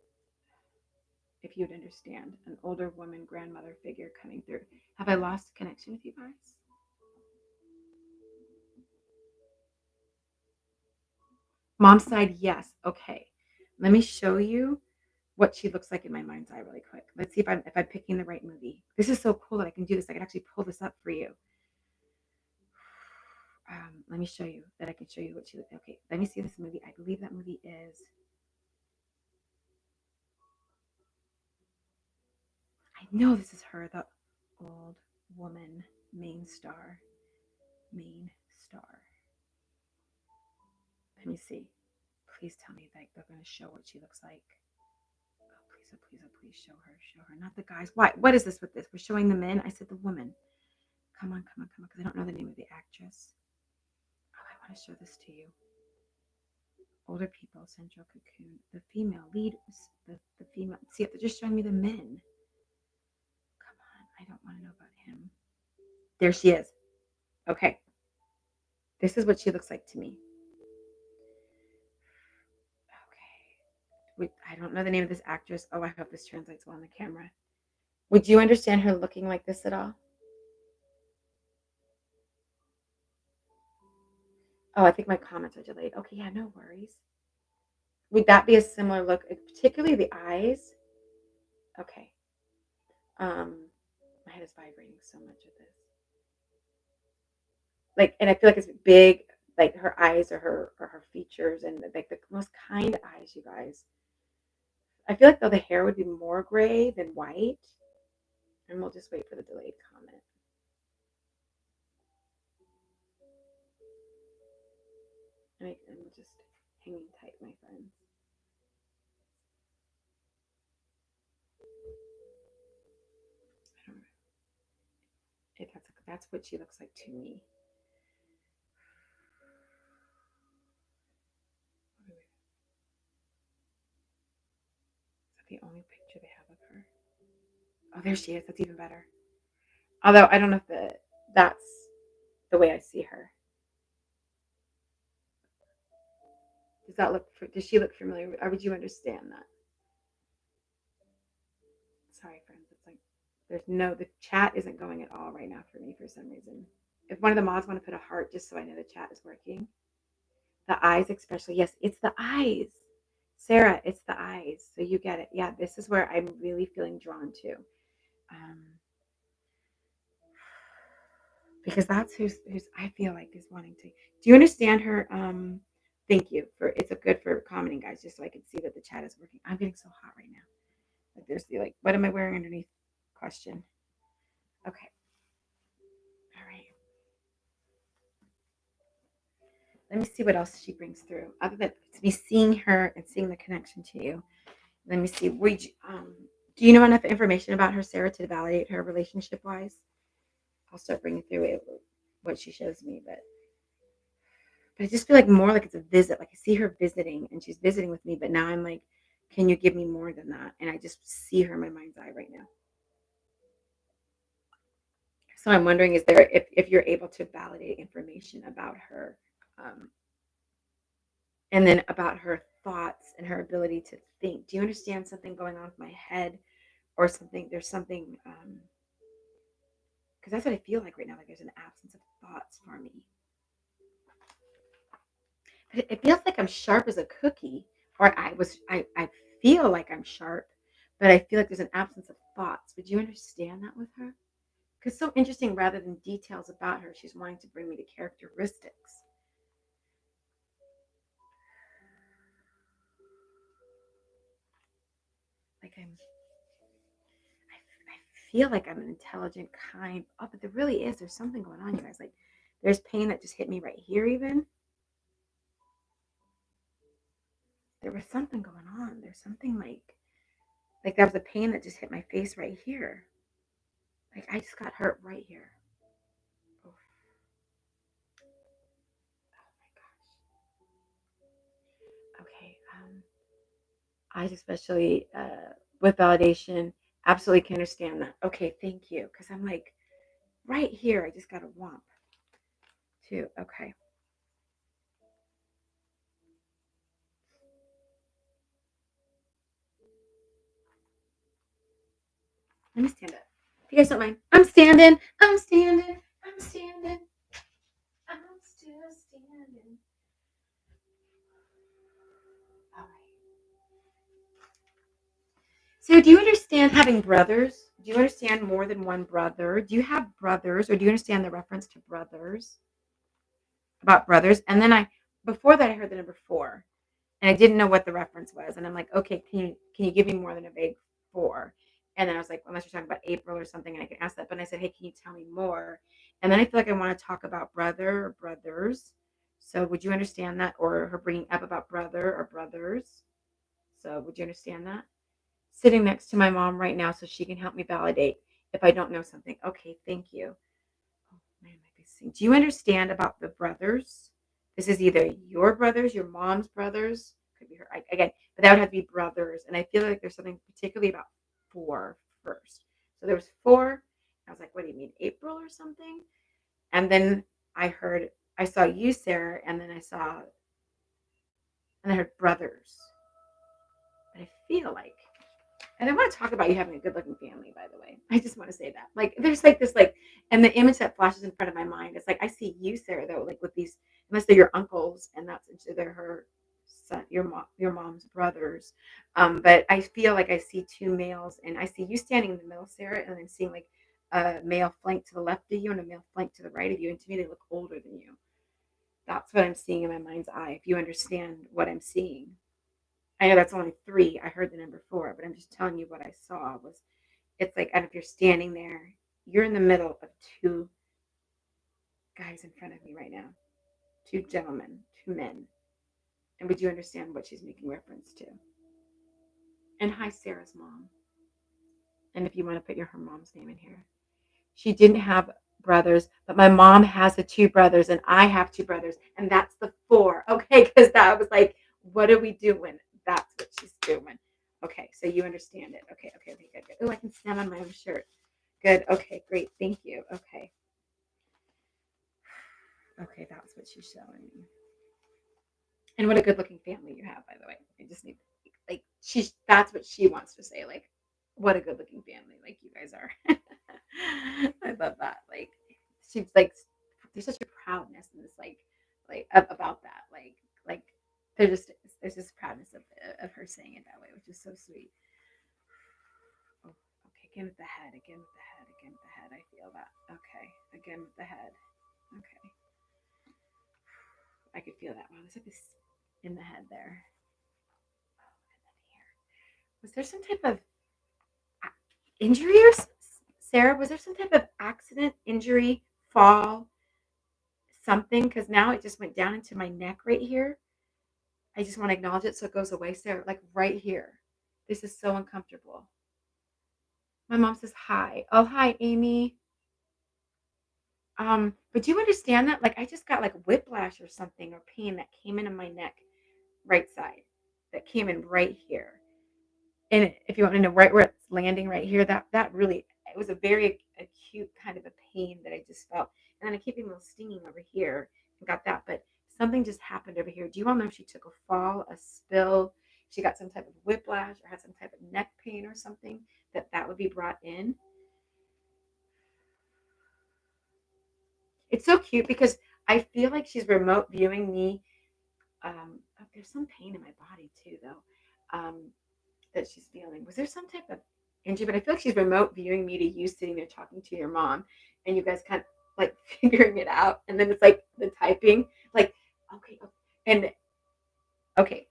If you'd understand an older woman, grandmother figure coming through. Have I lost connection with you guys? Mom's side, yes. Okay. Let me show you what she looks like in my mind's eye really quick. Let's see if I'm picking the right movie. This is so cool that I can do this. I can actually pull this up for you. Let me show you that I can show you what she looks like. Okay, let me see this movie. I believe that movie is. I know this is her, the old woman main star. Main star. Let me see. Please tell me that they're going to show what she looks like. Oh, please, oh, please, oh, please show her. Show her. Not the guys. Why? What is this with this? We're showing the men. I said the woman. Come on, come on, come on, because I don't know the name of the actress. Oh, I want to show this to you. Older people, central cocoon. The female lead, the female. See, they're just showing me the men. There she is. Okay. This is what she looks like to me. Okay. I don't know the name of this actress. Oh, I hope this translates well on the camera. Would you understand her looking like this at all? Oh, I think my comments are delayed. Okay, yeah, no worries. Would that be a similar look, particularly the eyes? Okay. My head is vibrating so much with this. Like, and I feel like it's big, like her eyes or her features, and like the most kind eyes, you guys. I feel like though the hair would be more gray than white, and we'll just wait for the delayed comment. And we're just hanging tight, my friends. I don't know. That's what she looks like to me. Is that the only picture they have of her? Oh, there she is. That's even better. Although I don't know if that's the way I see her. Does she look familiar? Or would you understand that? Sorry, friends. It's like the chat isn't going at all right now for me for some reason. If one of the mods want to put a heart just so I know the chat is working. The eyes, especially. Yes, it's the eyes. Sarah, it's the eyes. So you get it. Yeah, this is where I'm really feeling drawn to. Um, because that's who's I feel like is wanting to. Do you understand her? Thank you for it's a good for commenting, guys, just so I can see that the chat is working. I'm getting so hot right now. Like there's the what am I wearing underneath question? Okay. All right. Let me see what else she brings through. Other than to be seeing her and seeing the connection to you. Let me see. Do you know enough information about her, Sarah, to validate her relationship wise? I'll start bringing through what she shows me, but I just feel like more like it's a visit. Like I see her visiting and she's visiting with me, but now I'm like, can you give me more than that? And I just see her in my mind's eye right now. So I'm wondering, is there if you're able to validate information about her, um, and then about her thoughts and her ability to think. Do you understand something going on with my head or something? There's something because that's what I feel like right now. Like there's an absence of thoughts for me. But it feels like I'm sharp as a cookie, or I feel like I'm sharp, but I feel like there's an absence of thoughts. Would you understand that with her? Because so interesting, rather than details about her, she's wanting to bring me to characteristics. Like I feel like I'm an intelligent, kind. Oh, but there really is. There's something going on, you guys. Like there's pain that just hit me right here, even. There was something going on. There's something like there was a pain that just hit my face right here. Like I just got hurt right here. Oh, oh my gosh. Okay. I especially with validation absolutely can understand that. Okay, thank you. Because I'm like right here. I just got a womp too. Okay. Let me stand up. If you guys don't mind, I'm standing. I'm standing. I'm standing. I'm still standing. All right. So, do you understand having brothers? Do you understand more than one brother? Do you have brothers, or do you understand the reference to brothers? About brothers, and then before that I heard the number 4, and I didn't know what the reference was, and I'm like, okay, can you give me more than a vague 4? And then I was like, unless you're talking about April or something, and I can ask that. But I said, hey, can you tell me more? And then I feel like I want to talk about brother or brothers. So would you understand that, or her bringing up about brother or brothers? So would you understand that? Sitting next to my mom right now, so she can help me validate if I don't know something. Okay, thank you. Oh man, my face. Do you understand about the brothers? This is either your brothers, your mom's brothers, could be her again, but that would have to be brothers. And I feel like there's something particularly about 4 first. So there was 4, I was like, what do you mean, April or something? And then I saw you, Sarah, and then I heard brothers. But I feel like, and I want to talk about you having a good looking family, by the way. I just want to say that. Like, there's like this, like, and the image that flashes in front of my mind, it's like, I see you, Sarah, though, like with these, unless they're your uncles, and they're her son, your mom's brothers. But I feel like I see two males, and I see you standing in the middle, Sarah, and I'm seeing like a male flank to the left of you and a male flank to the right of you. And to me, they look older than you. That's what I'm seeing in my mind's eye. If you understand what I'm seeing. I know that's only three. I heard the number four, but I'm just telling you what I saw was it's like, and if you're standing there, you're in the middle of two guys in front of me right now, two gentlemen, two men. And would you understand what she's making reference to? And hi, Sarah's mom. And if you want to put her mom's name in here, she didn't have brothers, but my mom has the two brothers, and I have two brothers, and that's the four. Okay, because that was like, what are we doing? That's what she's doing. Okay, so you understand it. Okay, good. Oh, I can stand on my own shirt. Good. Okay, great. Thank you. Okay, that's what she's showing me. And what a good looking family you have, by the way. I just need, like, that's what she wants to say. Like, what a good looking family, like you guys are. I love that. Like, she's like, there's such a proudness in this, like about that. Like there's this proudness of her saying it that way, which is so sweet. Oh, okay, again with the head, again with the head, again with the head. I feel that. Okay, again with the head. Okay, I could feel that. Wow, there's like this in the head there. Oh, and then here. Was there some type of injury or Sarah? Was there some type of accident, injury, fall, something? Because now it just went down into my neck right here. I just want to acknowledge it so it goes away, Sarah. Like right here. This is so uncomfortable. My mom says hi. Oh, hi, Amy. But do you understand that? Like I just got like whiplash or something or pain that came into my neck, right side, that came in right here. And if you want to know right where it's landing right here, that really, it was a very acute kind of a pain that I just felt. And then I keep a little stinging over here and got that. But something just happened over here. Do you all know if she took a fall, a spill, she got some type of whiplash or had some type of neck pain or something that would be brought in? It's so cute because I feel like she's remote viewing me. Oh, there's some pain in my body too, though. That she's feeling. Was there some type of injury? But I feel like she's remote viewing me to you sitting there talking to your mom, and you guys kind of like figuring it out. And then it's like the typing, like, okay, and okay.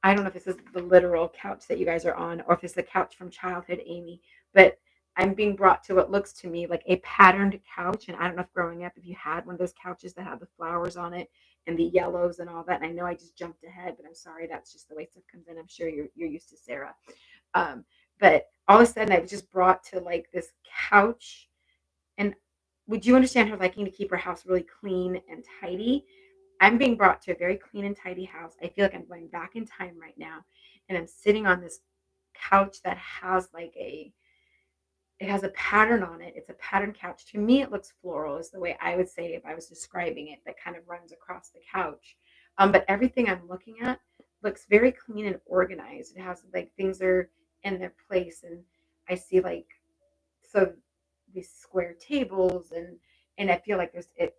I don't know if this is the literal couch that you guys are on, or if it's the couch from childhood, Amy. But I'm being brought to what looks to me like a patterned couch. And I don't know if growing up, if you had one of those couches that had the flowers on it and the yellows and all that. And I know I just jumped ahead, but I'm sorry. That's just the way stuff comes in. I'm sure you're used to Sarah. But all of a sudden, I was just brought to like this couch. And would you understand her liking to keep her house really clean and tidy? I'm being brought to a very clean and tidy house. I feel like I'm going back in time right now. And I'm sitting on this couch that has like it has a pattern on it. It's a pattern couch. To me, it looks floral, is the way I would say if I was describing it, that kind of runs across the couch. But everything I'm looking at looks very clean and organized. It has like things are in their place. And I see like, so these square tables and I feel like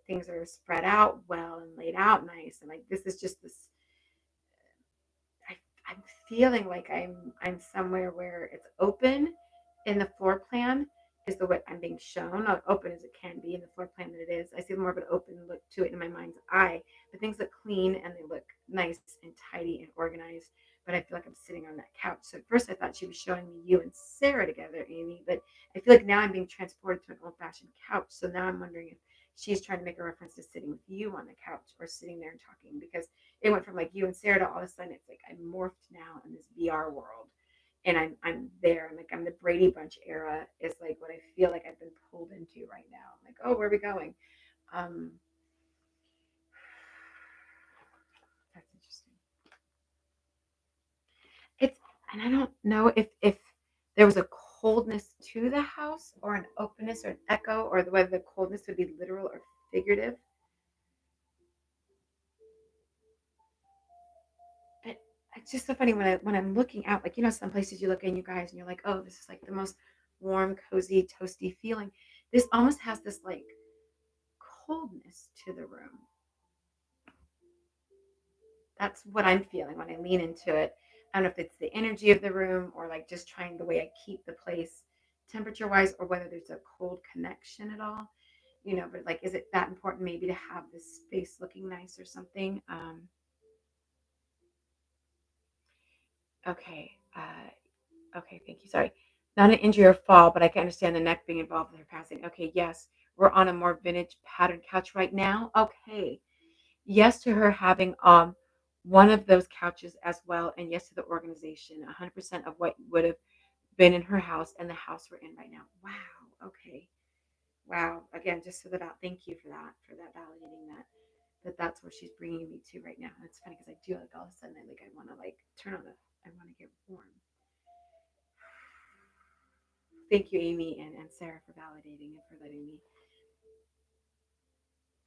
things are spread out well and laid out nice. And like, this is just this, I, I'm feeling like I'm somewhere where it's open in the floor plan is the way I'm being shown, not open as it can be in the floor plan that it is. I see more of an open look to it in my mind's eye, but things look clean and they look nice and tidy and organized. But I feel like I'm sitting on that couch. So at first I thought she was showing me you and Sarah together, Amy, but I feel like now I'm being transported to an old-fashioned couch. So now I'm wondering if she's trying to make a reference to sitting with you on the couch or sitting there and talking, because it went from like you and Sarah to all of a sudden it's like I'm morphed now in this VR world, and I'm there. I'm like, I'm the Brady Bunch era is like what I feel like I've been pulled into right now. I'm like, oh, where are we going? Um, that's interesting. It's, and I don't know if there was a coldness to the house or an openness or an echo, or whether the coldness would be literal or figurative. But it's just so funny when I'm looking out, like, some places you look in, you guys, and you're like, oh, this is like the most warm, cozy, toasty feeling. This almost has this like coldness to the room. That's what I'm feeling when I lean into it. I don't know if it's the energy of the room or like just trying the way I keep the place temperature wise, or whether there's a cold connection at all. But like, is it that important maybe to have this space looking nice or something? Okay. Okay, thank you. Sorry. Not an injury or fall, but I can understand the neck being involved with her passing. Okay, yes. We're on a more vintage pattern couch right now. Okay. Yes to her having one of those couches as well, and yes to the organization. 100% of what would have been in her house and the house we're in right now. Wow. Okay. Wow. Again, just so that thank you for that validating that's where she's bringing me to right now. And it's funny because I do like all of a sudden I want to like turn on I want to get warm. Thank you, Amy and Sarah, for validating and for letting me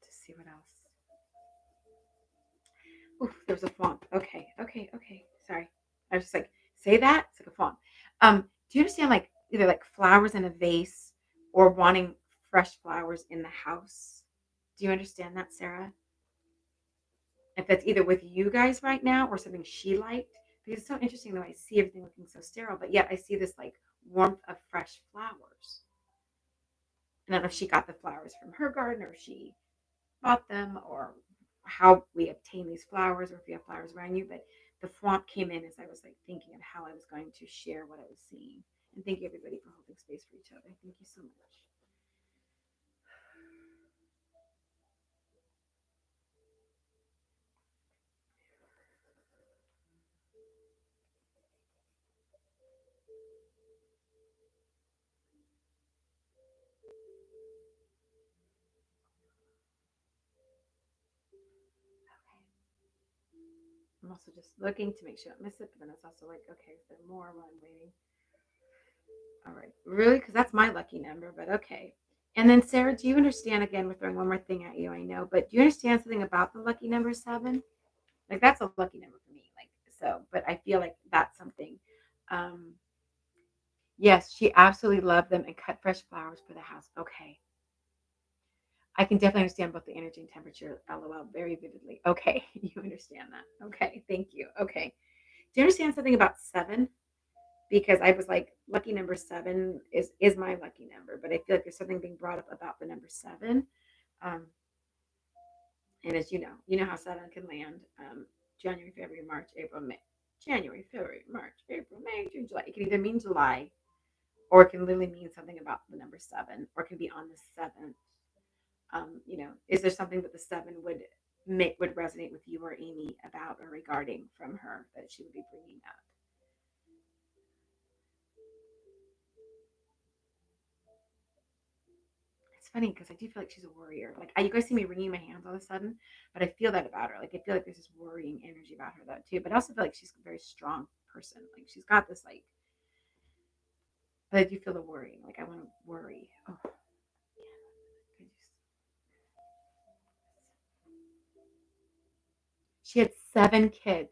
to see what else. Oof, there's a font. Okay. Sorry. I was just like, say that? It's like a font. Do you understand like either like flowers in a vase or wanting fresh flowers in the house? Do you understand that, Sarah? If that's either with you guys right now or something she liked. Because it's so interesting though I see everything looking so sterile, but yet I see this like warmth of fresh flowers. And I don't know if she got the flowers from her garden or if she bought them or how we obtain these flowers or if you have flowers around you. But the swamp came in as I was like thinking of how I was going to share what I was seeing. And thank you everybody for holding space for each other. Thank you so much. I'm also just looking to make sure I don't miss it, but then it's also like, okay, is there more while I'm waiting? All right, really? Because that's my lucky number, but okay. And then Sarah, do you understand? Again, we're throwing one more thing at you, I know, but do you understand something about the lucky number 7? Like that's a lucky number for me. Like so, but I feel like that's something. Um, yes, she absolutely loved them and cut fresh flowers for the house. Okay, I can definitely understand both the energy and temperature. LOL, very vividly. Okay, you understand that. Okay, thank you. Okay, do you understand something about 7? Because I was like, lucky number 7 is my lucky number, but I feel like there's something being brought up about the number 7. Um, and as you know how 7 can land. January, February, March, April, May. January, February, March, April, May, June, July. It can either mean July, or it can literally mean something about the number 7, or it can be on the 7th. Is there something that the 7 would resonate with you or Amy about or regarding from her that she would be bringing up? It's funny because I do feel like she's a warrior. Like you guys see me wringing my hands all of a sudden, but I feel that about her. Like I feel like there's this worrying energy about her though too. But I also feel like she's a very strong person. Like she's got this like, but I do feel the worrying. Like I want to worry. Oh, she had 7 kids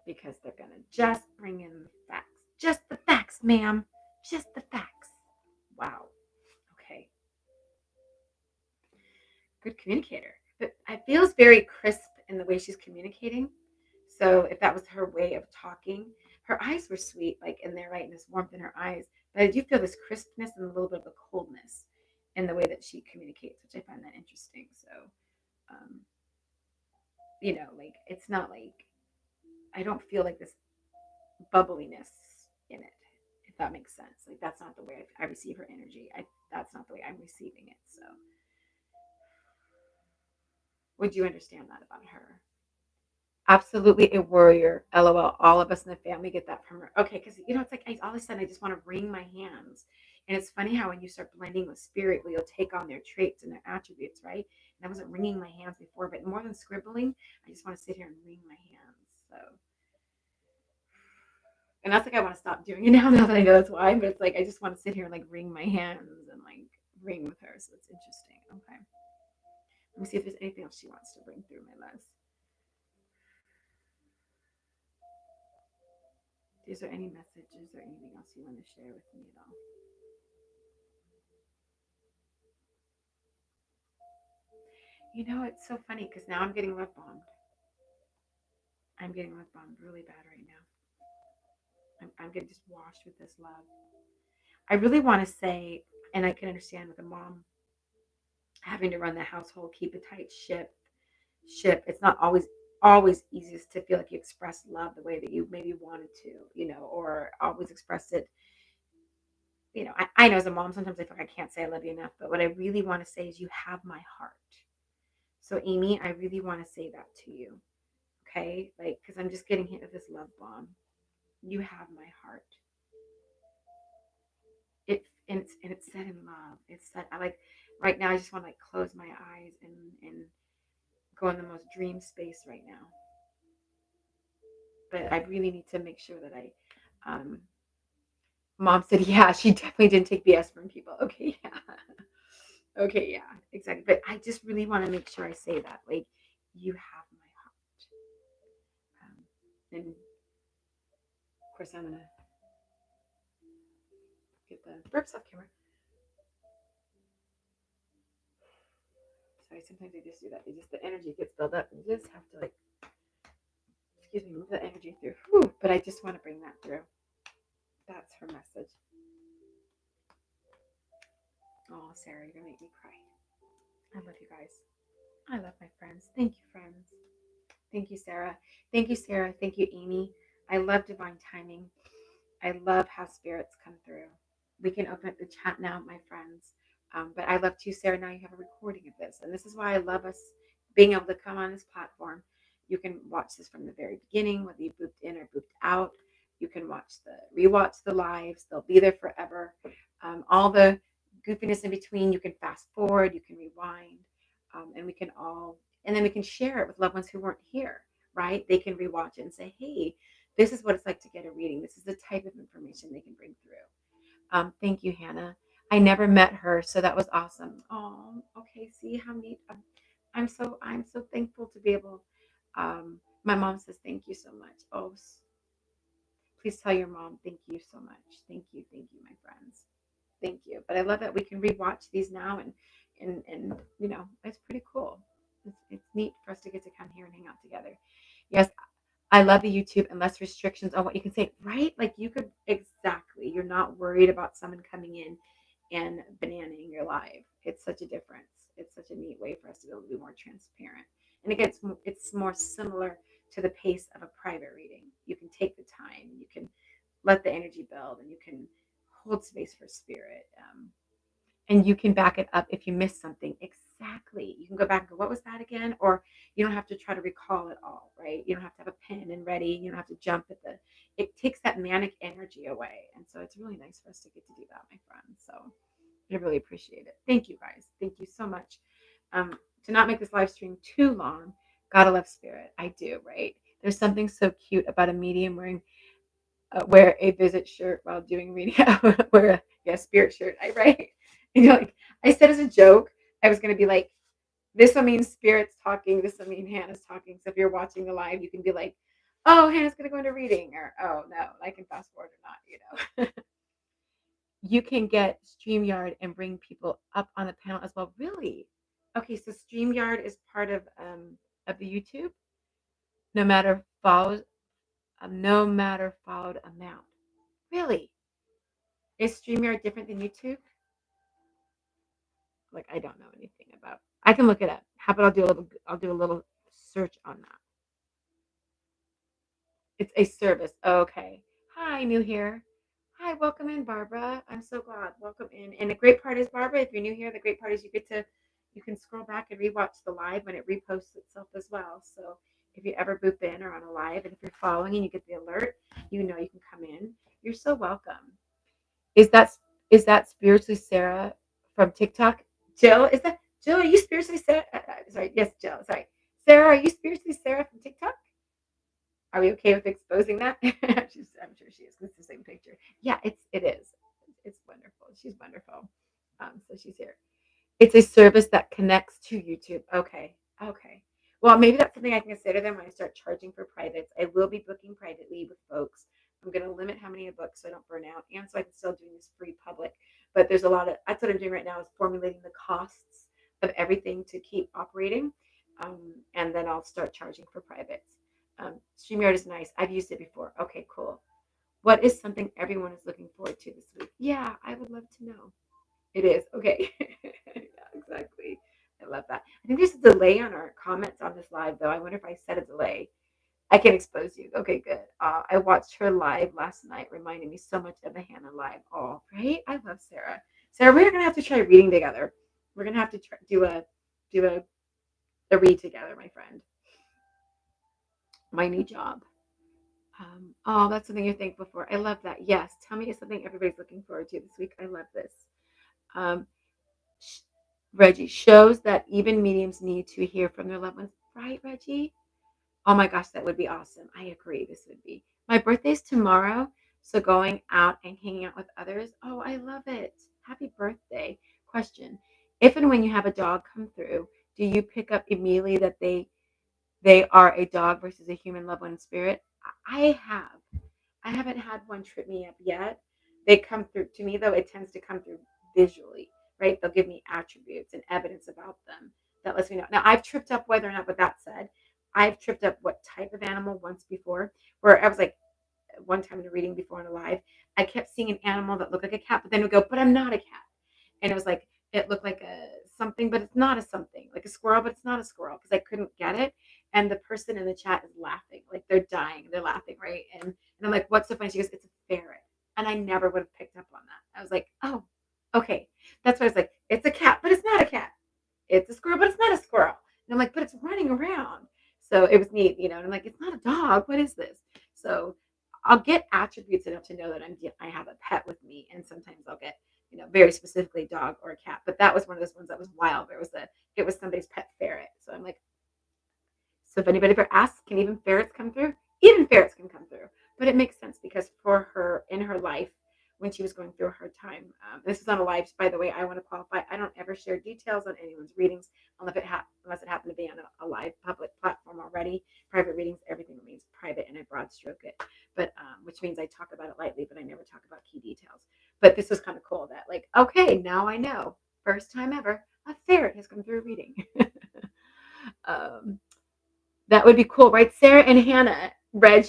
because they're gonna just bring in the facts. Just the facts, ma'am. Just the facts. Wow. Okay. Good communicator. But it feels very crisp in the way she's communicating. So if that was her way of talking, her eyes were sweet, like in there, right, and this warmth in her eyes. But I do feel this crispness and a little bit of a coldness in the way that she communicates, which I find that interesting. So, um, like it's not like I don't feel like this bubbliness in it, if that makes sense. Like that's not the way I receive her energy. That's not the way I'm receiving it. So, would you understand that about her? Absolutely a warrior. LOL. All of us in the family get that from her. Okay, because it's like all of a sudden I just want to wring my hands. And it's funny how when you start blending with spirit, you'll take on their traits and their attributes, right? And I wasn't wringing my hands before, but more than scribbling, I just want to sit here and wring my hands. So And that's like I want to stop doing it now that I know that's why. But it's like I just want to sit here and like wring my hands and like ring with her. So it's interesting. Okay. Let me see if there's anything else she wants to bring through my list. Is there any messages or anything else you want to share with me at all? You know, it's so funny because now I'm getting love bombed. I'm getting love bombed really bad right now. I'm getting just washed with this love. I really want to say, and I can understand with a mom having to run the household, keep a tight ship. It's not always easiest to feel like you express love the way that you maybe wanted to, or always express it. I know as a mom, sometimes I feel like I can't say I love you enough, but what I really want to say is you have my heart. So Amy, I really want to say that to you. Okay. Like, cause I'm just getting hit with this love bomb. You have my heart. And it's said in love. It's said, I like right now, I just want to like close my eyes and go in the most dream space right now. But I really need to make sure that mom said, yeah, she definitely didn't take BS from people. Okay, yeah. Okay, yeah, exactly. But I just really want to make sure I say that. Like, you have my heart. And of course, I'm going to get the burps off camera. Sorry, sometimes I just do that. The energy gets built up and you just have to, like, excuse me, move the energy through. Whew, but I just want to bring that through. That's her message. Oh, Sarah, you're going to make me cry. I love you guys. I love my friends. Thank you, friends. Thank you, Sarah. Thank you, Sarah. Thank you, Amy. I love divine timing. I love how spirits come through. We can open up the chat now, my friends. But I love too, Sarah. Now you have a recording of this. And this is why I love us being able to come on this platform. You can watch this from the very beginning, whether you booped in or booped out. You can rewatch the lives. They'll be there forever. All the goofiness in between, you can fast forward, you can rewind, and then we can share it with loved ones who weren't here, right? They can rewatch it and say, hey, this is what it's like to get a reading. This is the type of information they can bring through. Thank you, Hannah. I never met her, so that was awesome. Oh, okay. See how neat. I'm so thankful to be able. My mom says thank you so much. Oh, please tell your mom thank you so much. Thank you, my friends. Thank you. But I love that we can rewatch these now, and it's pretty cool. It's neat for us to get to come here and hang out together. Yes, I love the YouTube and less restrictions on what you can say, right? Like you could exactly. You're not worried about someone coming in and bananing your life. It's such a difference. It's such a neat way for us to be able to be more transparent. And again, it's more similar to the pace of a private reading. You can take the time. You can let the energy build, and you can hold space for spirit. And you can back it up if you miss something. Exactly. You can go back and go, what was that again? Or you don't have to try to recall it all, right? You don't have to have a pen and ready. You don't have to jump at it takes that manic energy away. And so it's really nice for us to get to do that, my friends. So I really appreciate it. Thank you guys. Thank you so much. To not make this live stream too long, gotta love spirit. I do, right? There's something so cute about a medium wear a visit shirt while doing reading. Wear a spirit shirt. Right? And like I said as a joke, I was gonna be like, this will mean spirit's talking. This will mean Hannah's talking. So if you're watching the live, you can be like, oh, Hannah's gonna go into reading, or oh no, I can fast forward or not. You can get StreamYard and bring people up on the panel as well. Really? Okay, so StreamYard is part of the YouTube. No matter followed, followed amount. Really? Is StreamYard different than YouTube? Like I don't know anything about. I can look it up. How about I'll do a little search on that. It's a service. Okay. Hi, new here. Hi, welcome in, Barbara. I'm so glad. Welcome in. And the great part is, Barbara, if you're new here, the great part is you can scroll back and rewatch the live when it reposts itself as well. So if you ever boop in or on a live, and if you're following and you get the alert, you can come in. You're so welcome. Is that spiritually Sarah from TikTok? Jill, is that Jill? Are you spiritually Sarah? Sorry, yes, Jill. Sorry, Sarah. Are you spiritually Sarah from TikTok? Are we okay with exposing that? I'm sure she is. It's the same picture. Yeah, it is. It's wonderful. She's wonderful. So she's here. It's a service that connects to YouTube. Okay. Okay. Well, maybe that's something I can consider then when I start charging for privates. I will be booking privately with folks. I'm going to limit how many I book so I don't burn out, and so I can still do this free public. But there's a lot of that's what I'm doing right now is formulating the costs of everything to keep operating, and then I'll start charging for privates. StreamYard is nice. I've used it before. Okay, cool. What is something everyone is looking forward to this week? Yeah, I would love to know. It is. Okay. Yeah, exactly. I love that. I think there's a delay on our comments on this live, though. I wonder if I set a delay. I can expose you. Okay, good. I watched her live last night, reminding me so much of the Hannah live. Oh, right? I love Sarah. Sarah, we're gonna have to try reading together. We're gonna have to do a read together, my friend. My new job. Oh, that's something you're thankful for. I love that. Yes. Tell me something everybody's looking forward to this week. I love this. Um, Reggie shows that even mediums need to hear from their loved ones. Right, Reggie? Oh my gosh, that would be awesome. I agree. This would be. My birthday's tomorrow. So going out and hanging out with others. Oh, I love it. Happy birthday. Question. If and when you have a dog come through, do you pick up immediately that they are a dog versus a human loved one spirit? I have. I haven't had one trip me up yet. They come through to me though. It tends to come through visually, right? They'll give me attributes and evidence about them that lets me know. Now I've tripped up whether or not. With that said, I've tripped up what type of animal once before, where I was like one time in a reading before in a live, I kept seeing an animal that looked like a cat, but then it would go, but I'm not a cat, and it was like it looked like a something, but it's not a something, like a squirrel, but it's not a squirrel because I couldn't get it. And the person in the chat is laughing, like they're dying, they're laughing, right? And I'm like, what's so funny? She goes, it's a ferret. And I never would have picked up on that. I was like, oh, okay. That's why I was like, it's a cat, but it's not a cat. It's a squirrel, but it's not a squirrel. And I'm like, but it's running around. So it was neat, And I'm like, it's not a dog. What is this? So I'll get attributes enough to know that I have a pet with me. And sometimes I'll get, very specifically dog or a cat. But that was one of those ones that was wild. It was somebody's pet ferret. So I'm like, so if anybody ever asks, can even ferrets come through? Even ferrets can come through. But it makes sense because for her in her life, when she was going through a hard time, this is on a live, by the way, I want to qualify. I don't ever share details on anyone's readings unless it happened to be on a live public platform already. Private readings, everything remains private and I broad stroke it. But which means I talk about it lightly, but I never talk about key details. But this was kind of cool that like, okay, now I know. First time ever, a ferret has come through a reading. um, that would be cool, right? Sarah and Hannah read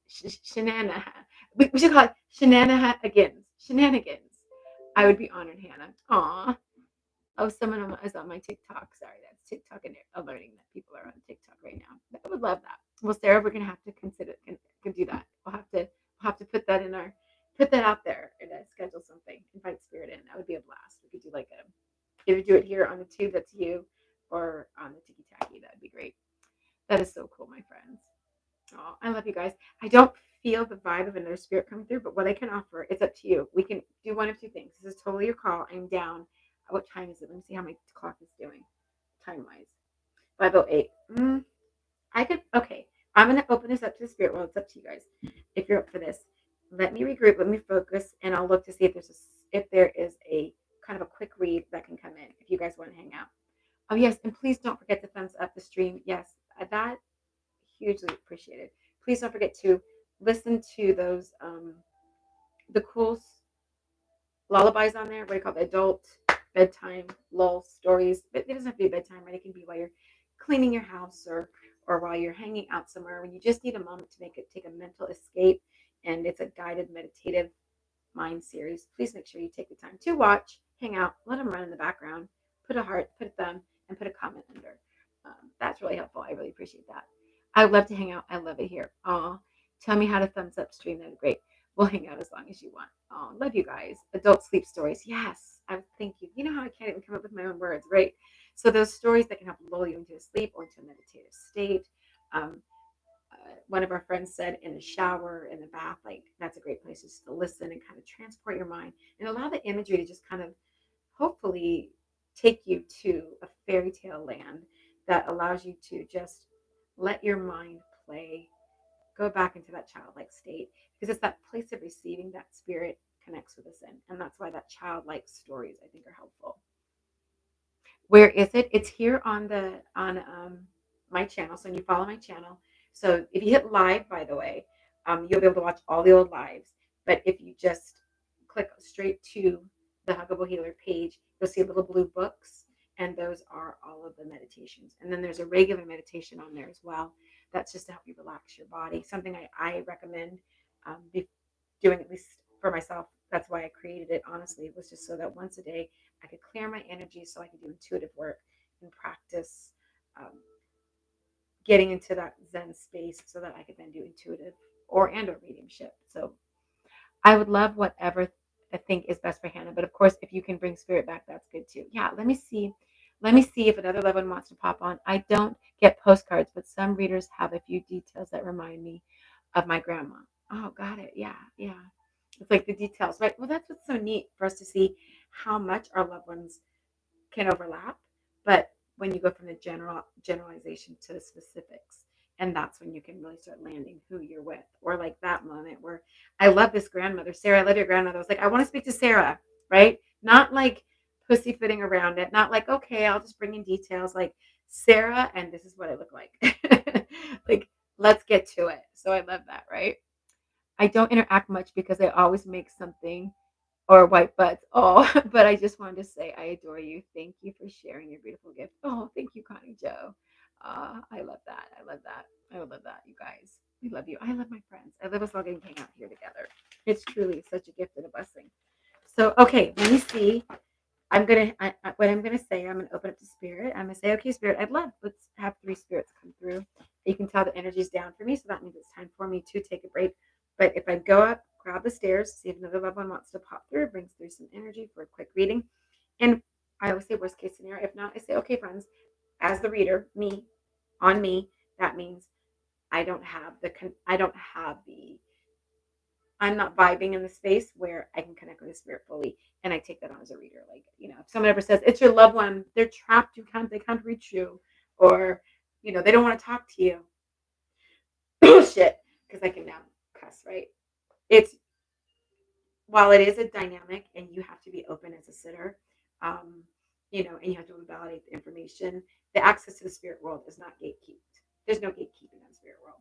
Shenanigans. We should call it Shenanigans. Shenanigans. I would be honored, Hannah. Aw. Oh, someone is on my TikTok. Sorry, that's TikTok and alerting that people are on TikTok right now. I would love that. Well, Sarah, we're gonna have to consider can do that. We'll have to put that out there and schedule something. Invite Spirit in. That would be a blast. We could do like either do it here on the tube that's you, or on the Tiki Taki. That would be great. That is so cool, my friends. Oh, I love you guys. I don't feel the vibe of another spirit coming through, but what I can offer, it's up to you. We can do one of two things. This is totally your call. I'm down. What time is it? Let me see how my clock is doing, time wise. 5:08. I could. Okay, I'm gonna open this up to the spirit world. It's up to you guys. If you're up for this, let me regroup. Let me focus, and I'll look to see if there is a kind of a quick read that can come in. If you guys want to hang out. Oh yes, and please don't forget to thumbs up the stream. Yes, that hugely appreciated. Please don't forget to listen to those the cool lullabies on there. What do you call it? Adult bedtime lull stories. But it doesn't have to be bedtime, right? It can be while you're cleaning your house or while you're hanging out somewhere when you just need a moment to take a mental escape. And it's a guided meditative mind series. Please make sure you take the time to watch, hang out, let them run in the background, put a heart, put a thumb, and put a comment under. That's really helpful. I really appreciate that. I would love to hang out. I love it here. Tell me how to thumbs up stream. That'd be great. We'll hang out as long as you want. Oh, love you guys. Adult sleep stories. Yes. Thank you. You know how I can't even come up with my own words, right? So those stories that can help lull you into a sleep or into a meditative state. Um, one of our friends said in the shower, in the bath, like that's a great place just to listen and kind of transport your mind and allow the imagery to just kind of hopefully take you to a fairy tale land that allows you to just let your mind play go back into that childlike state, because it's that place of receiving that spirit connects with us in. And that's why that childlike stories, I think, are helpful. Where is it? It's here on my channel. So when you follow my channel, so if you hit live, by the way, you'll be able to watch all the old lives. But if you just click straight to the Huggable Healer page, you'll see little blue books, and those are all of the meditations. And then there's a regular meditation on there as well. That's just to help you relax your body. Something I recommend doing, at least for myself. That's why I created it. Honestly, it was just so that once a day I could clear my energy, so I could do intuitive work and practice um, getting into that Zen space, so that I could then do intuitive or mediumship. So I would love whatever I think is best for Hannah. But of course, if you can bring spirit back, that's good too. Yeah, let me see. Let me see if another loved one wants to pop on. I don't get postcards, but some readers have a few details that remind me of my grandma. Oh, got it. Yeah, yeah. It's like the details, right? Well, that's what's so neat for us to see how much our loved ones can overlap, but when you go from the generalization to the specifics, and that's when you can really start landing who you're with. Or like that moment where I love this grandmother, Sarah. I love your grandmother. I was like, I want to speak to Sarah, right? Not like pussyfooting around it, not like, okay, I'll just bring in details, like Sarah, and this is what I look like. Like, let's get to it. So I love that, right? I don't interact much because I always make something or white butts. Oh, but I just wanted to say I adore you. Thank you for sharing your beautiful gift. Oh, thank you, Connie Joe. I love that. I love that. I love that, you guys. We love you. I love my friends. I love us all getting to hang out here together. It's truly such a gift and a blessing. So, okay, let me see. What I'm gonna say. I'm gonna open up to spirit. I'm gonna say, okay, spirit. Let's have three spirits come through. You can tell the energy's down for me, so that means it's time for me to take a break. But if I go up, grab the stairs, see if another loved one wants to pop through, brings through some energy for a quick reading. And I always say worst case scenario. If not, I say, okay, friends, as the reader, on me, that means I don't have the I'm not vibing in the space where I can connect with the spirit fully. And I take that on as a reader. Like, if someone ever says it's your loved one, they're trapped, they can't reach you, or they don't want to talk to you. Bullshit. Because I can now cuss, right? It's While it is a dynamic and you have to be open as a sitter, um, and you have to validate the information, the access to the spirit world is not gatekeeped. There's no gatekeeping in the spirit world,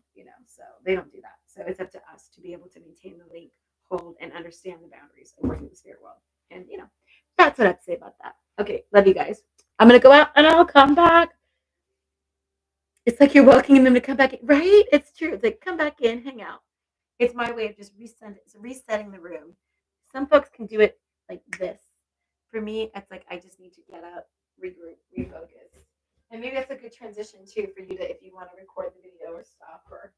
so they don't do that. So it's up to us to be able to maintain the link, hold, and understand the boundaries of working in the spirit world. And, that's what I'd say about that. Okay, love you guys. I'm going to go out and I'll come back. It's like you're welcoming them to come back in, right? It's true. It's like, come back in, hang out. It's my way of just resetting the room. Some folks can do it like this. For me, it's like I just need to get up, regroup, refocus. And maybe that's a good transition too for you to, if you want to record the video or stop or.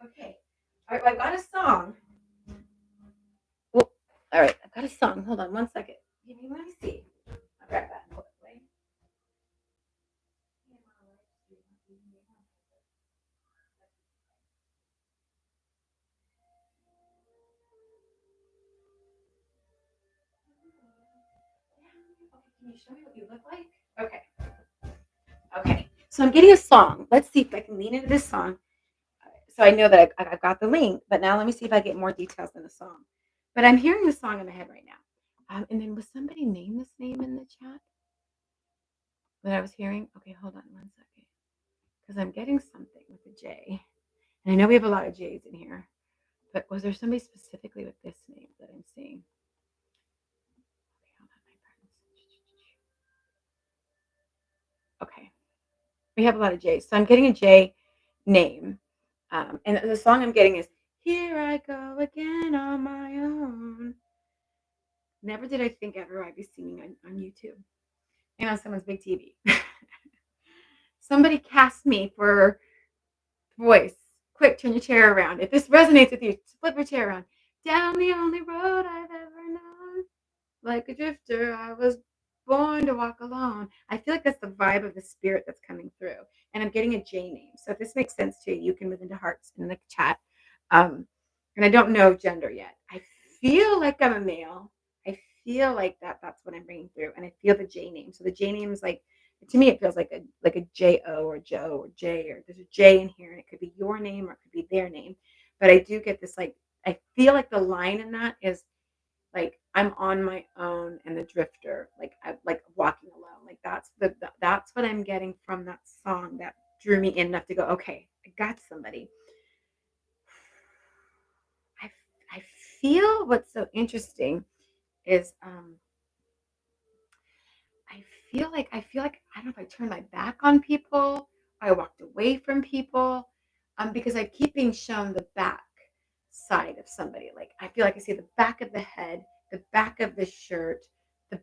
Okay. All right, well, I've got a song. Well, all right, I've got a song. Hold on one second. Let me see. I'll grab that quickly. Can you show me what you look like? Okay. Okay. So I'm getting a song. Let's see if I can lean into this song. So I know that I've got the link, but now let me see if I get more details in the song. But I'm hearing the song in my head right now. And then was somebody name this name in the chat that I was hearing? Okay, hold on one second. Because I'm getting something with a J. And I know we have a lot of J's in here. But was there somebody specifically with this name that I'm seeing? Okay, hold on, my friends. Okay. We have a lot of J's. So I'm getting a J name. And the song I'm getting is Here I Go Again on My Own. Never did I think ever I'd be singing on YouTube and on someone's big TV. Somebody cast me for voice. Quick, turn your chair around. If this resonates with you, flip your chair around. Down the only road I've ever known. Like a drifter, I was born to walk alone. I feel like that's the vibe of the spirit that's coming through. And I'm getting a J name. So if this makes sense to you, you can move into hearts in the chat. Um, and I don't know gender yet. I feel like I'm a male. I feel like that's what I'm bringing through. And I feel the J name. So the J name is like, to me, it feels like a J-O or Joe or J, or there's a J in here, and it could be your name or it could be their name. But I do get this, like, I feel like the line in that is like I'm on my own and the drifter, like I like walking alone. Like that's what I'm getting from that song that drew me in enough to go, okay, I got somebody. I I feel what's so interesting is I feel like I don't know if I turned my back on people, I walked away from people, because I keep being shown the back side of somebody. Like I feel like I see the back of the head, the back of the shirt, the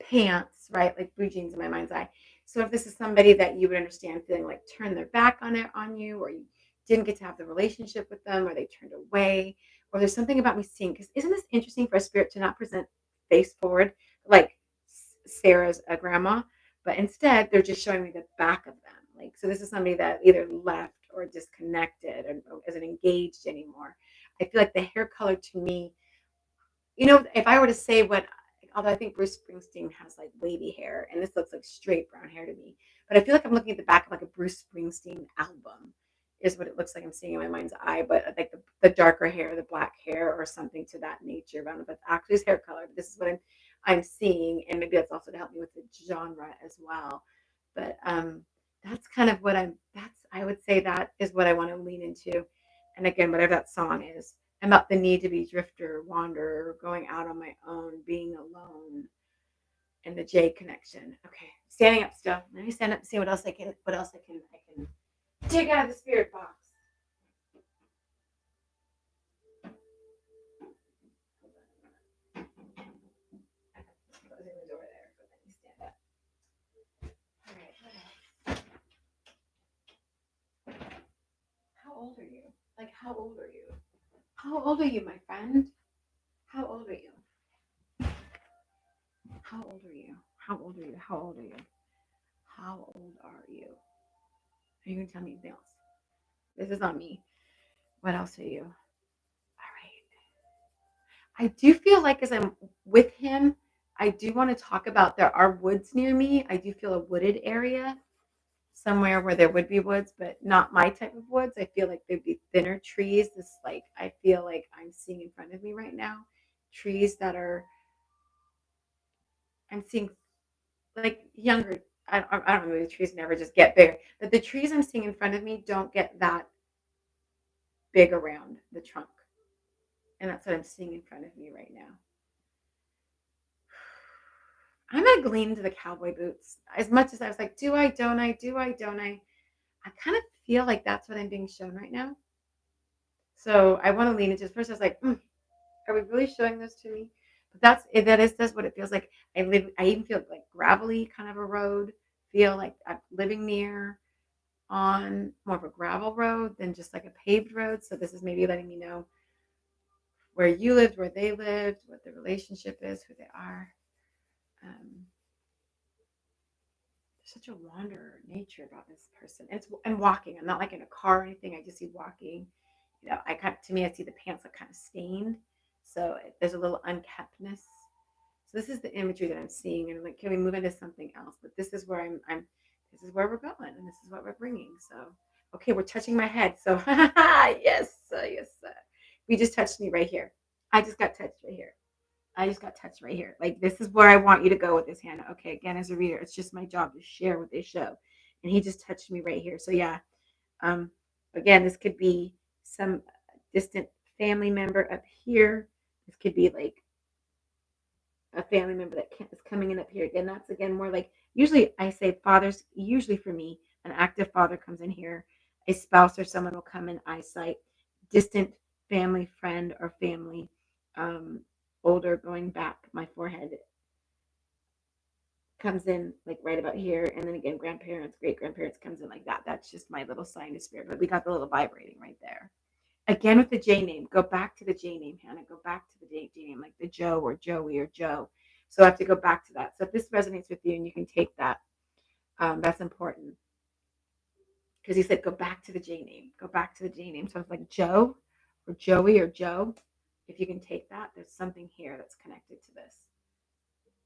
pants, right? Like blue jeans in my mind's eye. So if this is somebody that you would understand feeling like turned their back on you, or you didn't get to have the relationship with them, or they turned away, or there's something about me seeing, because isn't this interesting for a spirit to not present face forward like Sarah's a grandma, but instead they're just showing me the back of them. Like, so this is somebody that either left or disconnected or isn't engaged anymore. I feel like the hair color to me, if I were to say what, although I think Bruce Springsteen has like wavy hair, and this looks like straight brown hair to me, but I feel like I'm looking at the back of like a Bruce Springsteen album, is what it looks like I'm seeing in my mind's eye. But like the darker hair, the black hair, or something to that nature. I don't know if that's actually his hair color, but this is what I'm seeing, and maybe that's also to help me with the genre as well. But that's kind of what I would say that is what I want to lean into, and again, whatever that song is about the need to be drifter, wanderer, going out on my own, being alone, and the J connection. Okay, standing up still. Let me stand up and see what else I can dig out of the spirit box. Closing the door there, but let me stand up. All right, what else? How old are you? Like, how old are you? How old are you, my friend? How old are you? How old are you? How old are you? How old are you? How old are you? Are you gonna tell me anything else? This is on me. What else are you? All right. I do feel like as I'm with him, I do want to talk about there are woods near me. I do feel a wooded area somewhere where there would be woods, but not my type of woods. I feel like there'd be thinner trees. This like I feel like I'm seeing in front of me right now, trees that are I'm seeing like younger. I don't know. The trees never just get bigger, but the trees I'm seeing in front of me don't get that big around the trunk, and that's what I'm seeing in front of me right now. I'm gonna lean to the cowboy boots. As much as I was like, do I, don't I, do I, don't I kind of feel like that's what I'm being shown right now. So I want to lean into it. First I was like, are we really showing this to me? But that's what it feels like. I even feel like gravelly kind of a road. Feel like I'm living near on more of a gravel road than just like a paved road. So this is maybe letting me know where you lived, where they lived, what the relationship is, who they are. Um, Such a wanderer nature about this person. And walking. I'm not like in a car or anything. I just see walking. To me, I see the pants look kind of stained. So there's a little unkeptness. So this is the imagery that I'm seeing, and I'm like, can we move into something else? But this is where this is where we're going, and this is what we're bringing. So, okay, we're touching my head. So, yes, yes. We just touched me right here. I just got touched right here. I just got touched right here. Like, this is where I want you to go with this, Hannah. Okay, again, as a reader, it's just my job to share what they show. And he just touched me right here. So, yeah. Um, Again, this could be some distant family member up here. This could be like a family member that is coming in up here. Again, that's again more like, usually I say fathers, usually for me, an active father comes in here. A spouse or someone will come in eyesight. Distant family friend or family. Um, Older, going back my forehead comes in like right about here, and then again, grandparents, great grandparents comes in like that. That's just my little sign of spirit. But we got the little vibrating right there. Again with the J name, go back to the J name, Hannah. Go back to the J name, like the Joe or Joey or Joe. So I have to go back to that. So if this resonates with you and you can take that, that's important. Because he said, go back to the J name. Go back to the J name. So it's like Joe or Joey or Joe. If you can take that, there's something here that's connected to this.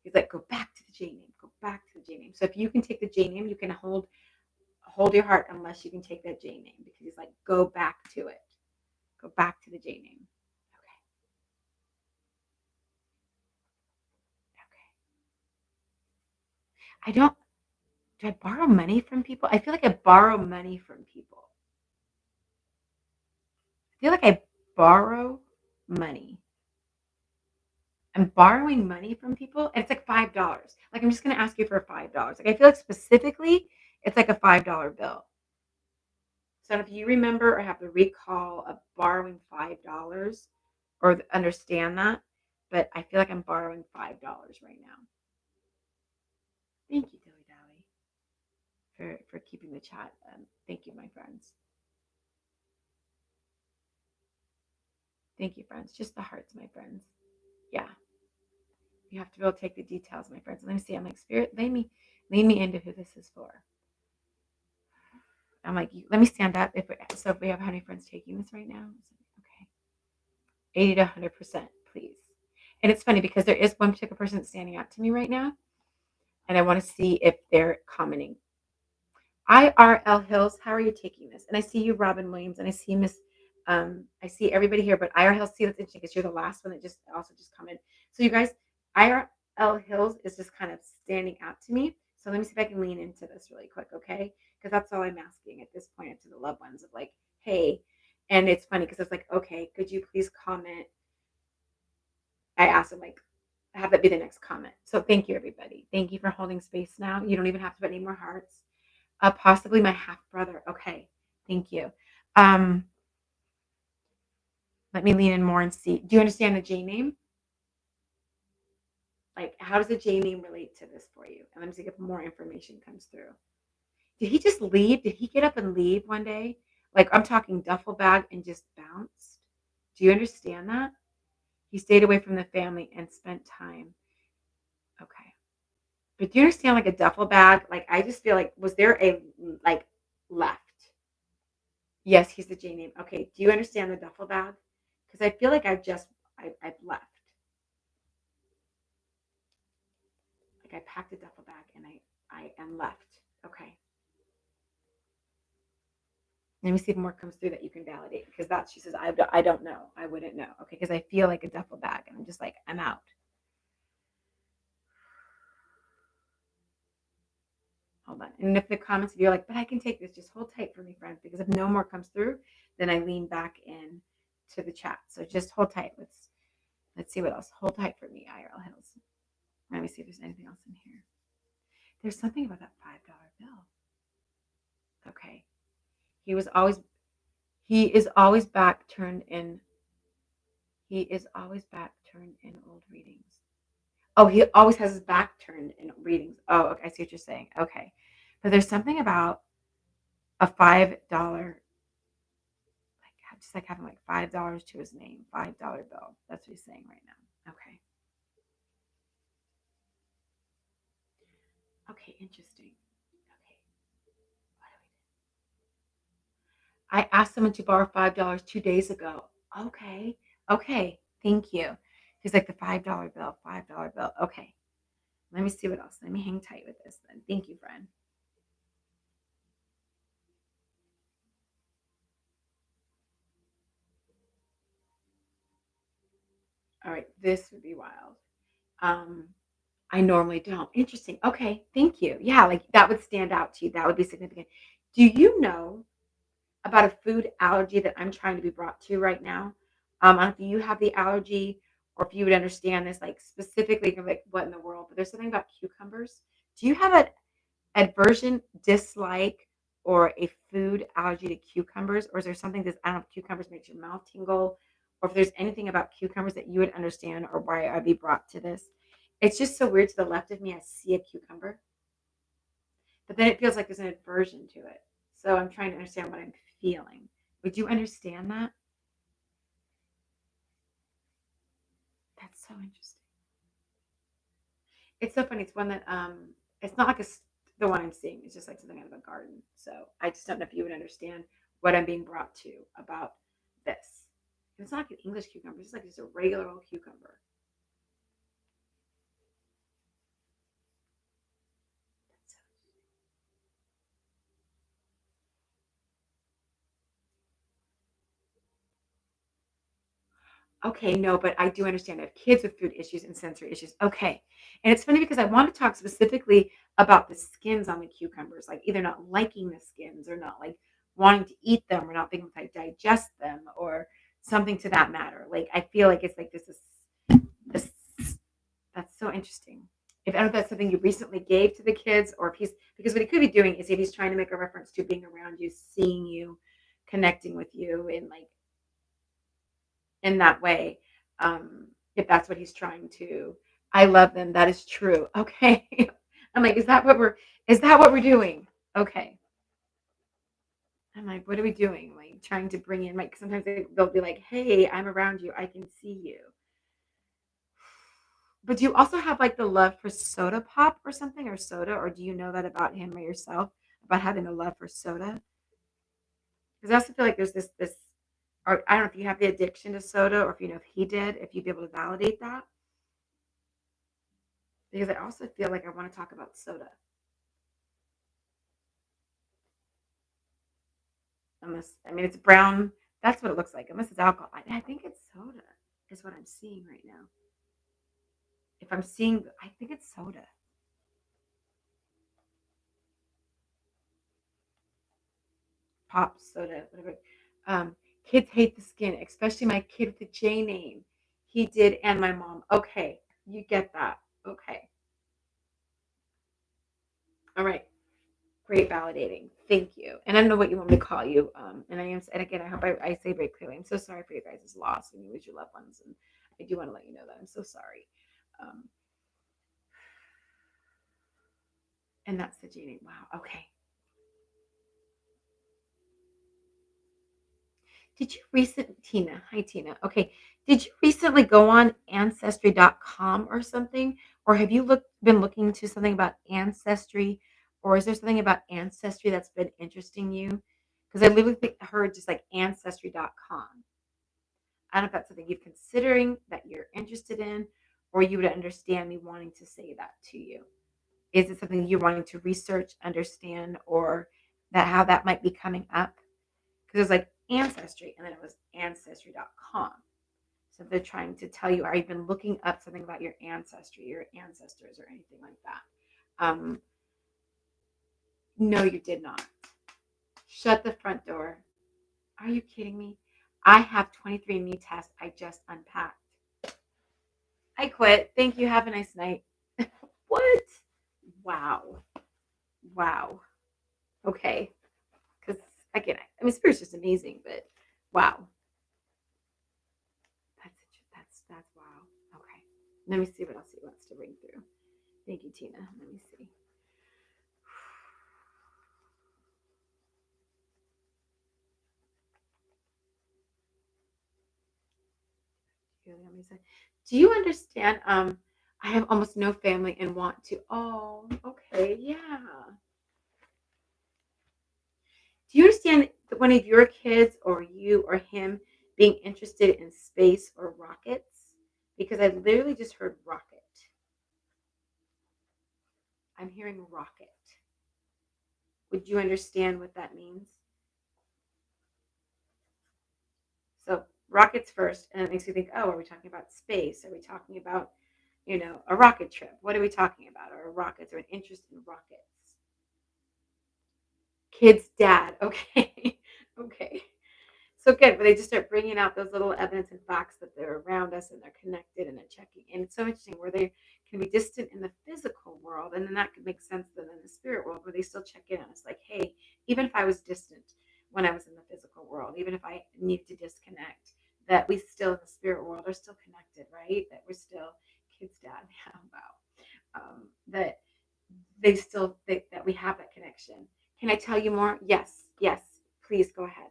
He's like, go back to the J name. Go back to the J name. So if you can take the J name, you can hold your heart unless you can take that J name. Because he's like, go back to it. Go back to the J name. Okay. Okay. Do I borrow money from people? I feel like I borrow money from people. I feel like I borrow money. I'm borrowing money from people, and it's like $5. Like, I'm just going to ask you for $5. Like, I feel like specifically, it's like a $5 bill. So if you remember or have the recall of borrowing $5 or understand that, but I feel like I'm borrowing $5 right now. Thank you, Dilly Dally, for keeping the chat. Thank you, my friends. Thank you, friends. Just the hearts, my friends. Yeah. You have to be able to take the details, my friends. Let me see. I'm like, Spirit, lead me into who this is for. I'm like, let me stand up. If we have how many friends taking this right now? Okay. 80 to 100%, please. And it's funny because there is one particular person that's standing out to me right now. And I want to see if they're commenting. IRL Hills, how are you taking this? And I see you, Robin Williams, and I see Miss, I see everybody here, but IRL Hills, see, that's interesting because you're the last one that just commented. So you guys, IRL Hills is just kind of standing out to me. So let me see if I can lean into this really quick, okay? Because that's all I'm asking at this point to the loved ones of like, hey, and it's funny because it's like, okay, could you please comment? I asked them like, have that be the next comment. So thank you, everybody. Thank you for holding space now. You don't even have to put any more hearts. Possibly my half brother. Okay, thank you. Let me lean in more and see. Do you understand the J name? Like, how does the J name relate to this for you? And let me see if more information comes through. Did he just leave? Did he get up and leave one day? Like, I'm talking duffel bag and just bounced. Do you understand that? He stayed away from the family and spent time. Okay. But do you understand like a duffel bag? Like, I just feel like, was there a like left? Yes, he's the J name. Okay. Do you understand the duffel bag? Because I feel like I've left. Like I packed a duffel bag and I am left. Okay. Let me see if more comes through that you can validate. Because that she says, I don't know. I wouldn't know. Okay. Because I feel like a duffel bag and I'm just like, I'm out. Hold on. And if the comments, if you're like, but I can take this, just hold tight for me, friends, because if no more comes through, then I lean back in to the chat. So just hold tight. Let's see what else. Hold tight for me, IRL Hills. Let me see if there's anything else in here. There's something about that $5 bill. Okay. He is always back turned in. He is always back turned in old readings. Oh, he always has his back turned in readings. Oh, okay. I see what you're saying. Okay. But there's something about a $5, just like having like $5 to his name, $5 bill. That's what he's saying right now. Okay. Okay, interesting. Okay. What do we do? I asked someone to borrow $5 2 days ago. Okay. Okay. Thank you. He's like the $5 bill, $5 bill. Okay. Let me see what else. Let me hang tight with this then. Thank you, friend. All right. This would be wild. I normally don't. Interesting. Okay. Thank you. Yeah, like that would stand out to you. That would be significant. Do you know about a food allergy that I'm trying to be brought to right now? I don't know if you have the allergy or if you would understand this, like specifically, like what in the world, but there's something about cucumbers. Do you have an aversion, dislike, or a food allergy to cucumbers? Or is there something that, I don't know, if cucumbers makes your mouth tingle, or if there's anything about cucumbers that you would understand or why I'd be brought to this? It's just so weird. To the left of me, I see a cucumber, but then it feels like there's an aversion to it. So I'm trying to understand what I'm feeling. Would you understand that? That's so interesting. It's so funny. It's one that it's not like the one I'm seeing. It's just like something out of a garden. So I just don't know if you would understand what I'm being brought to about this. It's not like an English cucumber. It's like just a regular old cucumber. Okay, no, but I do understand. I have kids with food issues and sensory issues. Okay. And it's funny because I want to talk specifically about the skins on the cucumbers, like either not liking the skins or not like wanting to eat them or not being able to digest them or something to that matter. Like I feel like it's like this that's so interesting. If I don't know if that's something you recently gave to the kids or if he's because what he could be doing is if he's trying to make a reference to being around you, seeing you, connecting with you and like in that way. If that's what he's trying to. I love them. That is true. Okay. I'm like, is that what we're doing? Okay. I'm like, what are we doing? Like trying to bring in like sometimes they'll be like, hey, I'm around you. I can see you. But do you also have like the love for soda pop or something or soda, or do you know that about him or yourself about having a love for soda? Because I also feel like there's this or I don't know if you have the addiction to soda or if you know if he did, if you'd be able to validate that. Because I also feel like I want to talk about soda. Unless, I mean, it's brown. That's what it looks like. Unless it's alcohol. I think it's soda, is what I'm seeing right now. If I'm seeing, I think it's soda. Pop, soda, whatever. Kids hate the skin, especially my kid with the J name. He did, and my mom. Okay, you get that. Okay. All right. Great validating. Thank you. And I don't know what you want me to call you. And I am, and again, I hope I say very clearly, I'm so sorry for your guys' loss when you lose your loved ones. And I do want to let you know that I'm so sorry. Um, and that's the genie. Wow. Okay. Did you recent Tina? Hi Tina. Okay. Did you recently go on ancestry.com or something? Or have you been looking to something about ancestry? Or is there something about ancestry that's been interesting you? Because I literally heard just like ancestry.com. I don't know if that's something you're considering that you're interested in, or you would understand me wanting to say that to you. Is it something you're wanting to research, understand, or that how that might be coming up? Because it was like ancestry, and then it was ancestry.com. So they're trying to tell you, are you been looking up something about your ancestry, your ancestors, or anything like that? Um, no, you did not. Shut the front door. Are you kidding me? I have 23andMe test I just unpacked. I quit. Thank you. Have a nice night. What? Wow. Wow. Okay. Because again, I mean, Spirit's just amazing, but wow. That's wow. Okay. Let me see what else he wants to bring through. Thank you, Tina. Let me see. Do you understand? I have almost no family and want to. Oh, okay, yeah. Do you understand one of your kids or you or him being interested in space or rockets? Because I literally just heard rocket. I'm hearing rocket. Would you understand what that means? So rockets first, and it makes you think, oh, are we talking about space? Are we talking about, a rocket trip? What are we talking about? Or rockets or an interest in rockets? Kid's dad. Okay. Okay. So good, but they just start bringing out those little evidence and facts that they're around us and they're connected and they're checking. And it's so interesting where they can be distant in the physical world, and then that could make sense then in the spirit world where they still check in on us. Like, hey, even if I was distant when I was in the physical world, even if I need to disconnect, that we still in the spirit world are still connected, right? That we're still kid's dad. Yeah, wow. That they still think that we have that connection. Can I tell you more? Yes, yes. Please go ahead.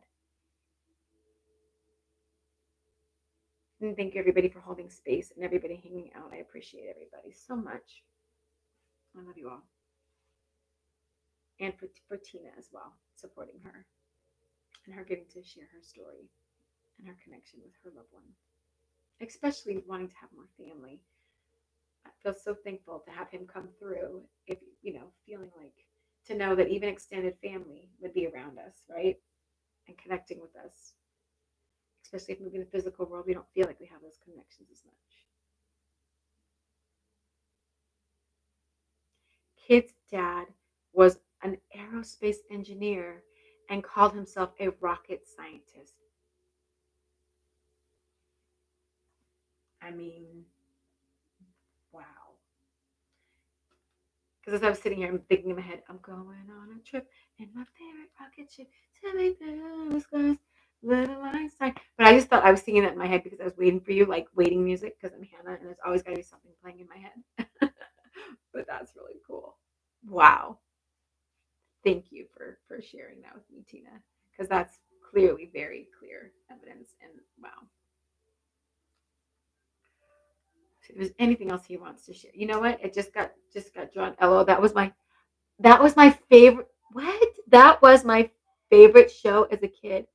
And thank you everybody for holding space and everybody hanging out. I appreciate everybody so much. I love you all. And for Tina as well, supporting her and her getting to share her story and her connection with her loved one, especially wanting to have more family. I feel so thankful to have him come through. If feeling like to know that even extended family would be around us, right, and connecting with us, especially if we move in the physical world, we don't feel like we have those connections as much. Kid's dad was an aerospace engineer and called himself a rocket scientist. I mean, wow. Because as I was sitting here, I'm thinking in my head, I'm going on a trip in my favorite rocket ship to make the skies little Einstein. But I just thought I was singing that in my head because I was waiting for you, like waiting music, because I'm Hannah, and there's always got to be something playing in my head. But that's really cool. Wow. Thank you for sharing that with me, Tina, because that's clearly very clear evidence. And wow, if there's anything else he wants to share, you know what? It just got drawn. LO, that was my favorite. What? That was my favorite show as a kid.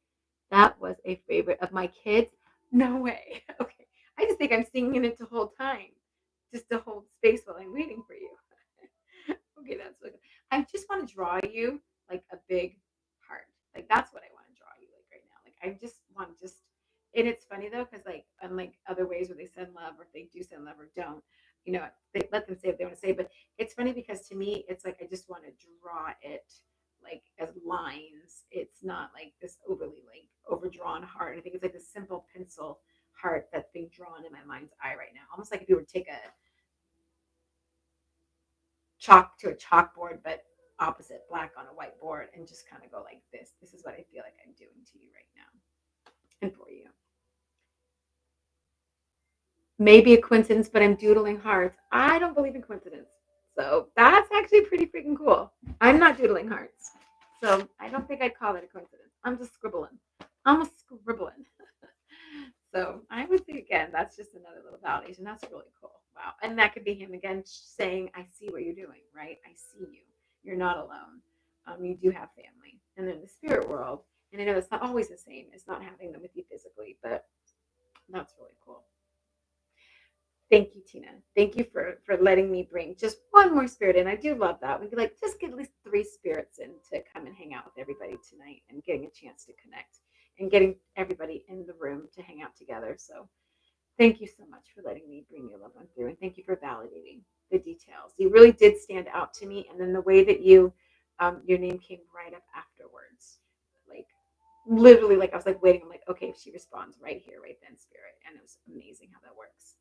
That was a favorite of my kids. No way. Okay, I just think I'm singing it to hold time, just to hold space while I'm waiting for you. Okay, that's what I just want to draw you like a big heart. Like that's what I want to draw you like right now. Like I just want to just. And it's funny though, because like unlike other ways where they send love, or if they do send love or don't, they let them say what they want to say. But it's funny because to me, it's like I just want to draw it like as lines. It's not like this overly like overdrawn heart. I think it's like this simple pencil heart that's being drawn in my mind's eye right now. Almost like if you were to take a chalk to a chalkboard, but opposite black on a whiteboard, and just kind of go like this. This is what I feel like I'm doing to you right now and for you. Maybe a coincidence, but I'm doodling hearts. I don't believe in coincidence. So that's actually pretty freaking cool. I'm not doodling hearts. So I don't think I'd call it a coincidence. I'm just scribbling. I'm a scribbling. So I would say again, that's just another little validation. That's really cool. Wow. And that could be him again saying, I see what you're doing, right? I see you. You're not alone. You do have family. And then the spirit world, and I know it's not always the same. It's not having them with you physically, but that's really cool. Thank you, Tina. Thank you for letting me bring just one more spirit in. I do love that. We could like just get at least 3 spirits in to come and hang out with everybody tonight and getting a chance to connect and getting everybody in the room to hang out together. So thank you so much for letting me bring your loved one through, and thank you for validating the details. You really did stand out to me, and then the way that your name came right up afterwards, like literally, like I was like waiting. I'm like, okay, if she responds right here, right then, spirit, and it was amazing how that works.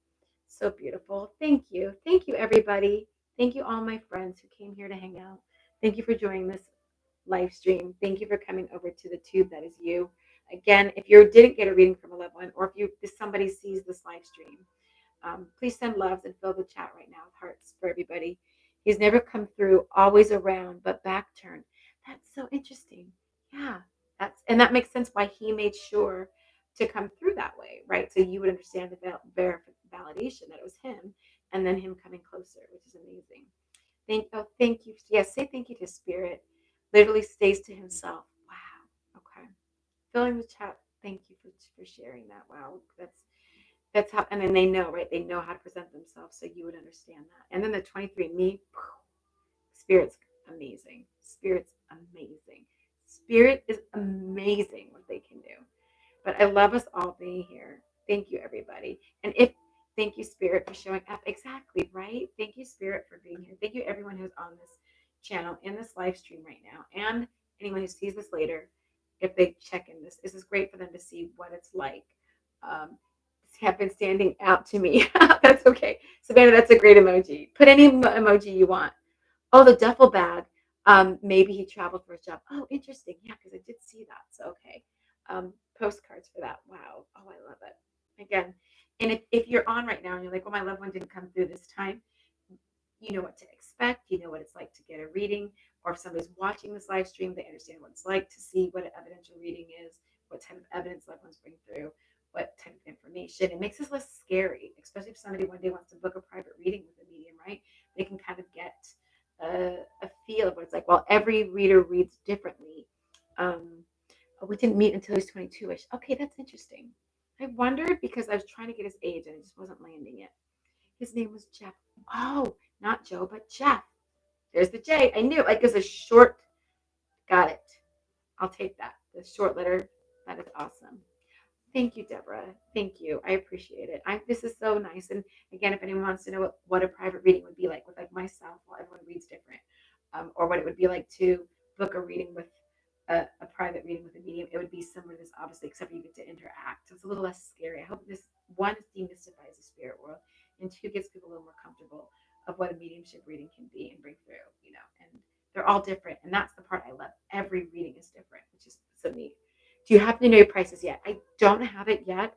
So beautiful. Thank you, everybody. Thank you, all my friends who came here to hang out. Thank you for joining this live stream. Thank you for coming over to the tube that is you. Again, if you didn't get a reading from a loved one, or if somebody sees this live stream, please send loves and fill the chat right now with hearts for everybody. He's never come through, always around, but back turned. That's so interesting. Yeah, that makes sense why he made sure to come through that way, right? So you would understand the validation that it was him, and then him coming closer, which is amazing. Thank you. Yes, say thank you to Spirit. Literally stays to himself. Wow. Okay. Filling the chat. Thank you for sharing that. Wow. That's how, and then they know, right? They know how to present themselves, so you would understand that. And then the 23andMe, Spirit's amazing. Spirit's amazing. Spirit is amazing what they can do. But I love us all being here. Thank you, everybody. And thank you, Spirit, for showing up. Exactly, right? Thank you, Spirit, for being here. Thank you, everyone who's on this channel in this live stream right now, and anyone who sees this later. If they check in this is great for them to see what it's like. Have been standing out to me. That's okay. Savannah, that's a great emoji. Put any emoji you want. Oh, the duffel bag. Maybe he traveled for his job. Oh, interesting. Yeah, because I did see that. So okay. Postcards for that. Wow. Oh, I love it. Again, And if you're on right now and you're like, well, my loved one didn't come through this time, you know what to expect. You know what it's like to get a reading. Or if somebody's watching this live stream, they understand what it's like to see what an evidential reading is, what type of evidence loved ones bring through, what type of information. It makes us less scary, especially if somebody one day wants to book a private reading with a medium, right? They can kind of get a feel of what it's like. Well, every reader reads differently. Um, we didn't meet until he was 22-ish. Okay, that's interesting. I wondered because I was trying to get his age and it just wasn't landing it. His name was Jeff. Oh, not Joe, but Jeff. There's the J. I knew. Like, it's a short. Got it. I'll take that. The short letter. That is awesome. Thank you, Deborah. Thank you. I appreciate it. This is so nice. And again, if anyone wants to know what a private reading would be like with like myself, well, everyone reads different, or what it would be like to book a reading with a private reading with a medium, it would be similar to this, obviously, except for you get to interact. So it's a little less scary. I hope this one demystifies the spirit world, and two gets people a little more comfortable of what a mediumship reading can be and bring through. And they're all different, and that's the part I love. Every reading is different, which is so neat. Do you happen to know your prices yet? I don't have it yet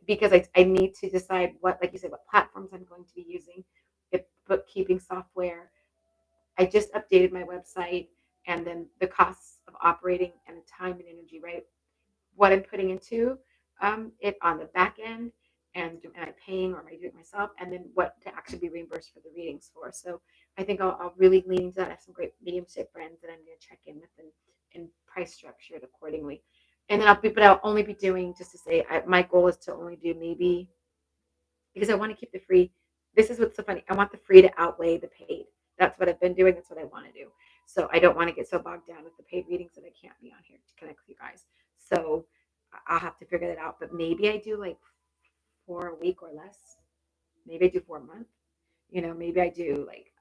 because I need to decide what, like you said, what platforms I'm going to be using, if bookkeeping software. I just updated my website and then the costs of operating and the time and energy, right? What I'm putting into it on the back end and am I paying or am I doing it myself? And then what to actually be reimbursed for the readings for. So I think I'll really lean into that. I have some great mediumship brands that I'm going to check in with and price structure it accordingly. And then I'll only be doing, just to say, my goal is to only do maybe, because I want to keep the free. This is what's so funny. I want the free to outweigh the paid. That's what I've been doing. That's what I want to do. So I don't want to get so bogged down with the paid readings that I can't be on here to connect with you guys. So I'll have to figure that out. But maybe I do like 4 a week or less. Maybe I do 4 a month. Maybe I do like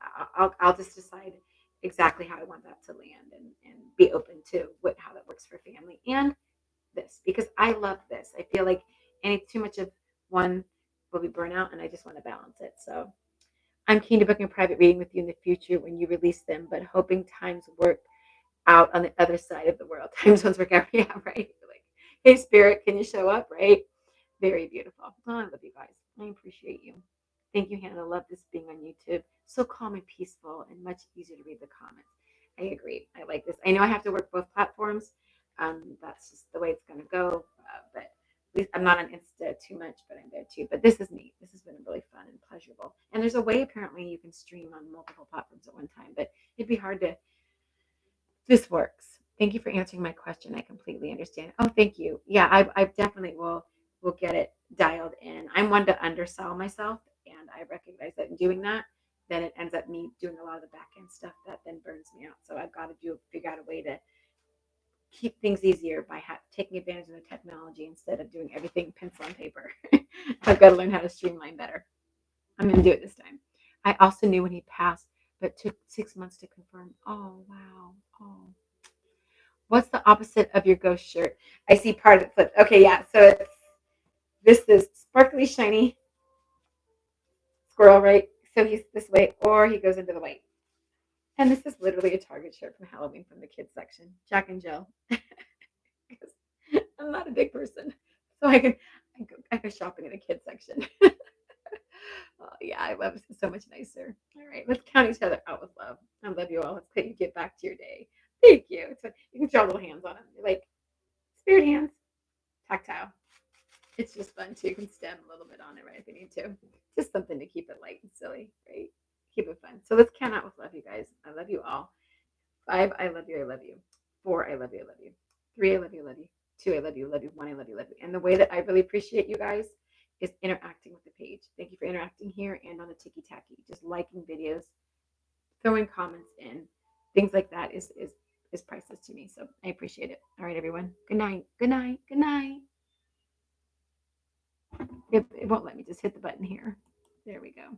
I'll just decide exactly how I want that to land and be open to how that works for family and this, because I love this. I feel like any too much of one will be burnout, and I just want to balance it. So I'm keen to book a private reading with you in the future when you release them, but hoping times work out on the other side of the world. Time zones work out. Yeah, right. Like, hey, spirit, can you show up? Right. Very beautiful. Oh, I love you guys. I appreciate you. Thank you, Hannah. I love this being on YouTube. So calm and peaceful and much easier to read the comments. I agree. I like this. I know I have to work both platforms. That's just the way it's going to go. But at least I'm not on Insta too much, but I'm there too. But this is neat. This has been really fun and pleasurable. And there's a way apparently you can stream on multiple platforms at one time, but it'd be hard to. This works. Thank you for answering my question. I completely understand. Oh, thank you. Yeah, I definitely will get it dialed in. I'm one to undersell myself, and I recognize that in doing that, then it ends up me doing a lot of the back end stuff that then burns me out. So I've got to figure out a way to keep things easier by taking advantage of the technology instead of doing everything pencil and paper. I've got to learn how to streamline better. I'm going to do it this time. I also knew when he passed, but took 6 months to confirm. Oh, wow. Oh. What's the opposite of your ghost shirt? I see part of it flipped. Okay, yeah. So this is sparkly, shiny squirrel, right? So he's this way, or he goes into the white. And this is literally a Target shirt from Halloween from the kids section. Jack and Jill. I'm not a big person, so I go shopping in the kids section. Oh yeah, I love this. It's so much nicer. All right, let's count each other out with love. I love you all. Let's let you get back to your day. Thank you. You can draw little hands on them. You're like spirit hands, tactile. It's just fun too. You can stem a little bit on it, right, if you need to. Just something to keep it light and silly, right? Keep it fun. So let's count out with love, you guys. I love you all. 5, I love you, I love you. 4, I love you, I love you. 3, I love you, I love you. 2, I love you, love you. 1, I love you, love you. And the way that I really appreciate you guys is interacting with the page. Thank you for interacting here and on the Tiki Tacky. Just liking videos, throwing comments in, things like that is priceless to me. So I appreciate it. All right, everyone. Good night. Good night. Good night. It won't let me just hit the button here. There we go.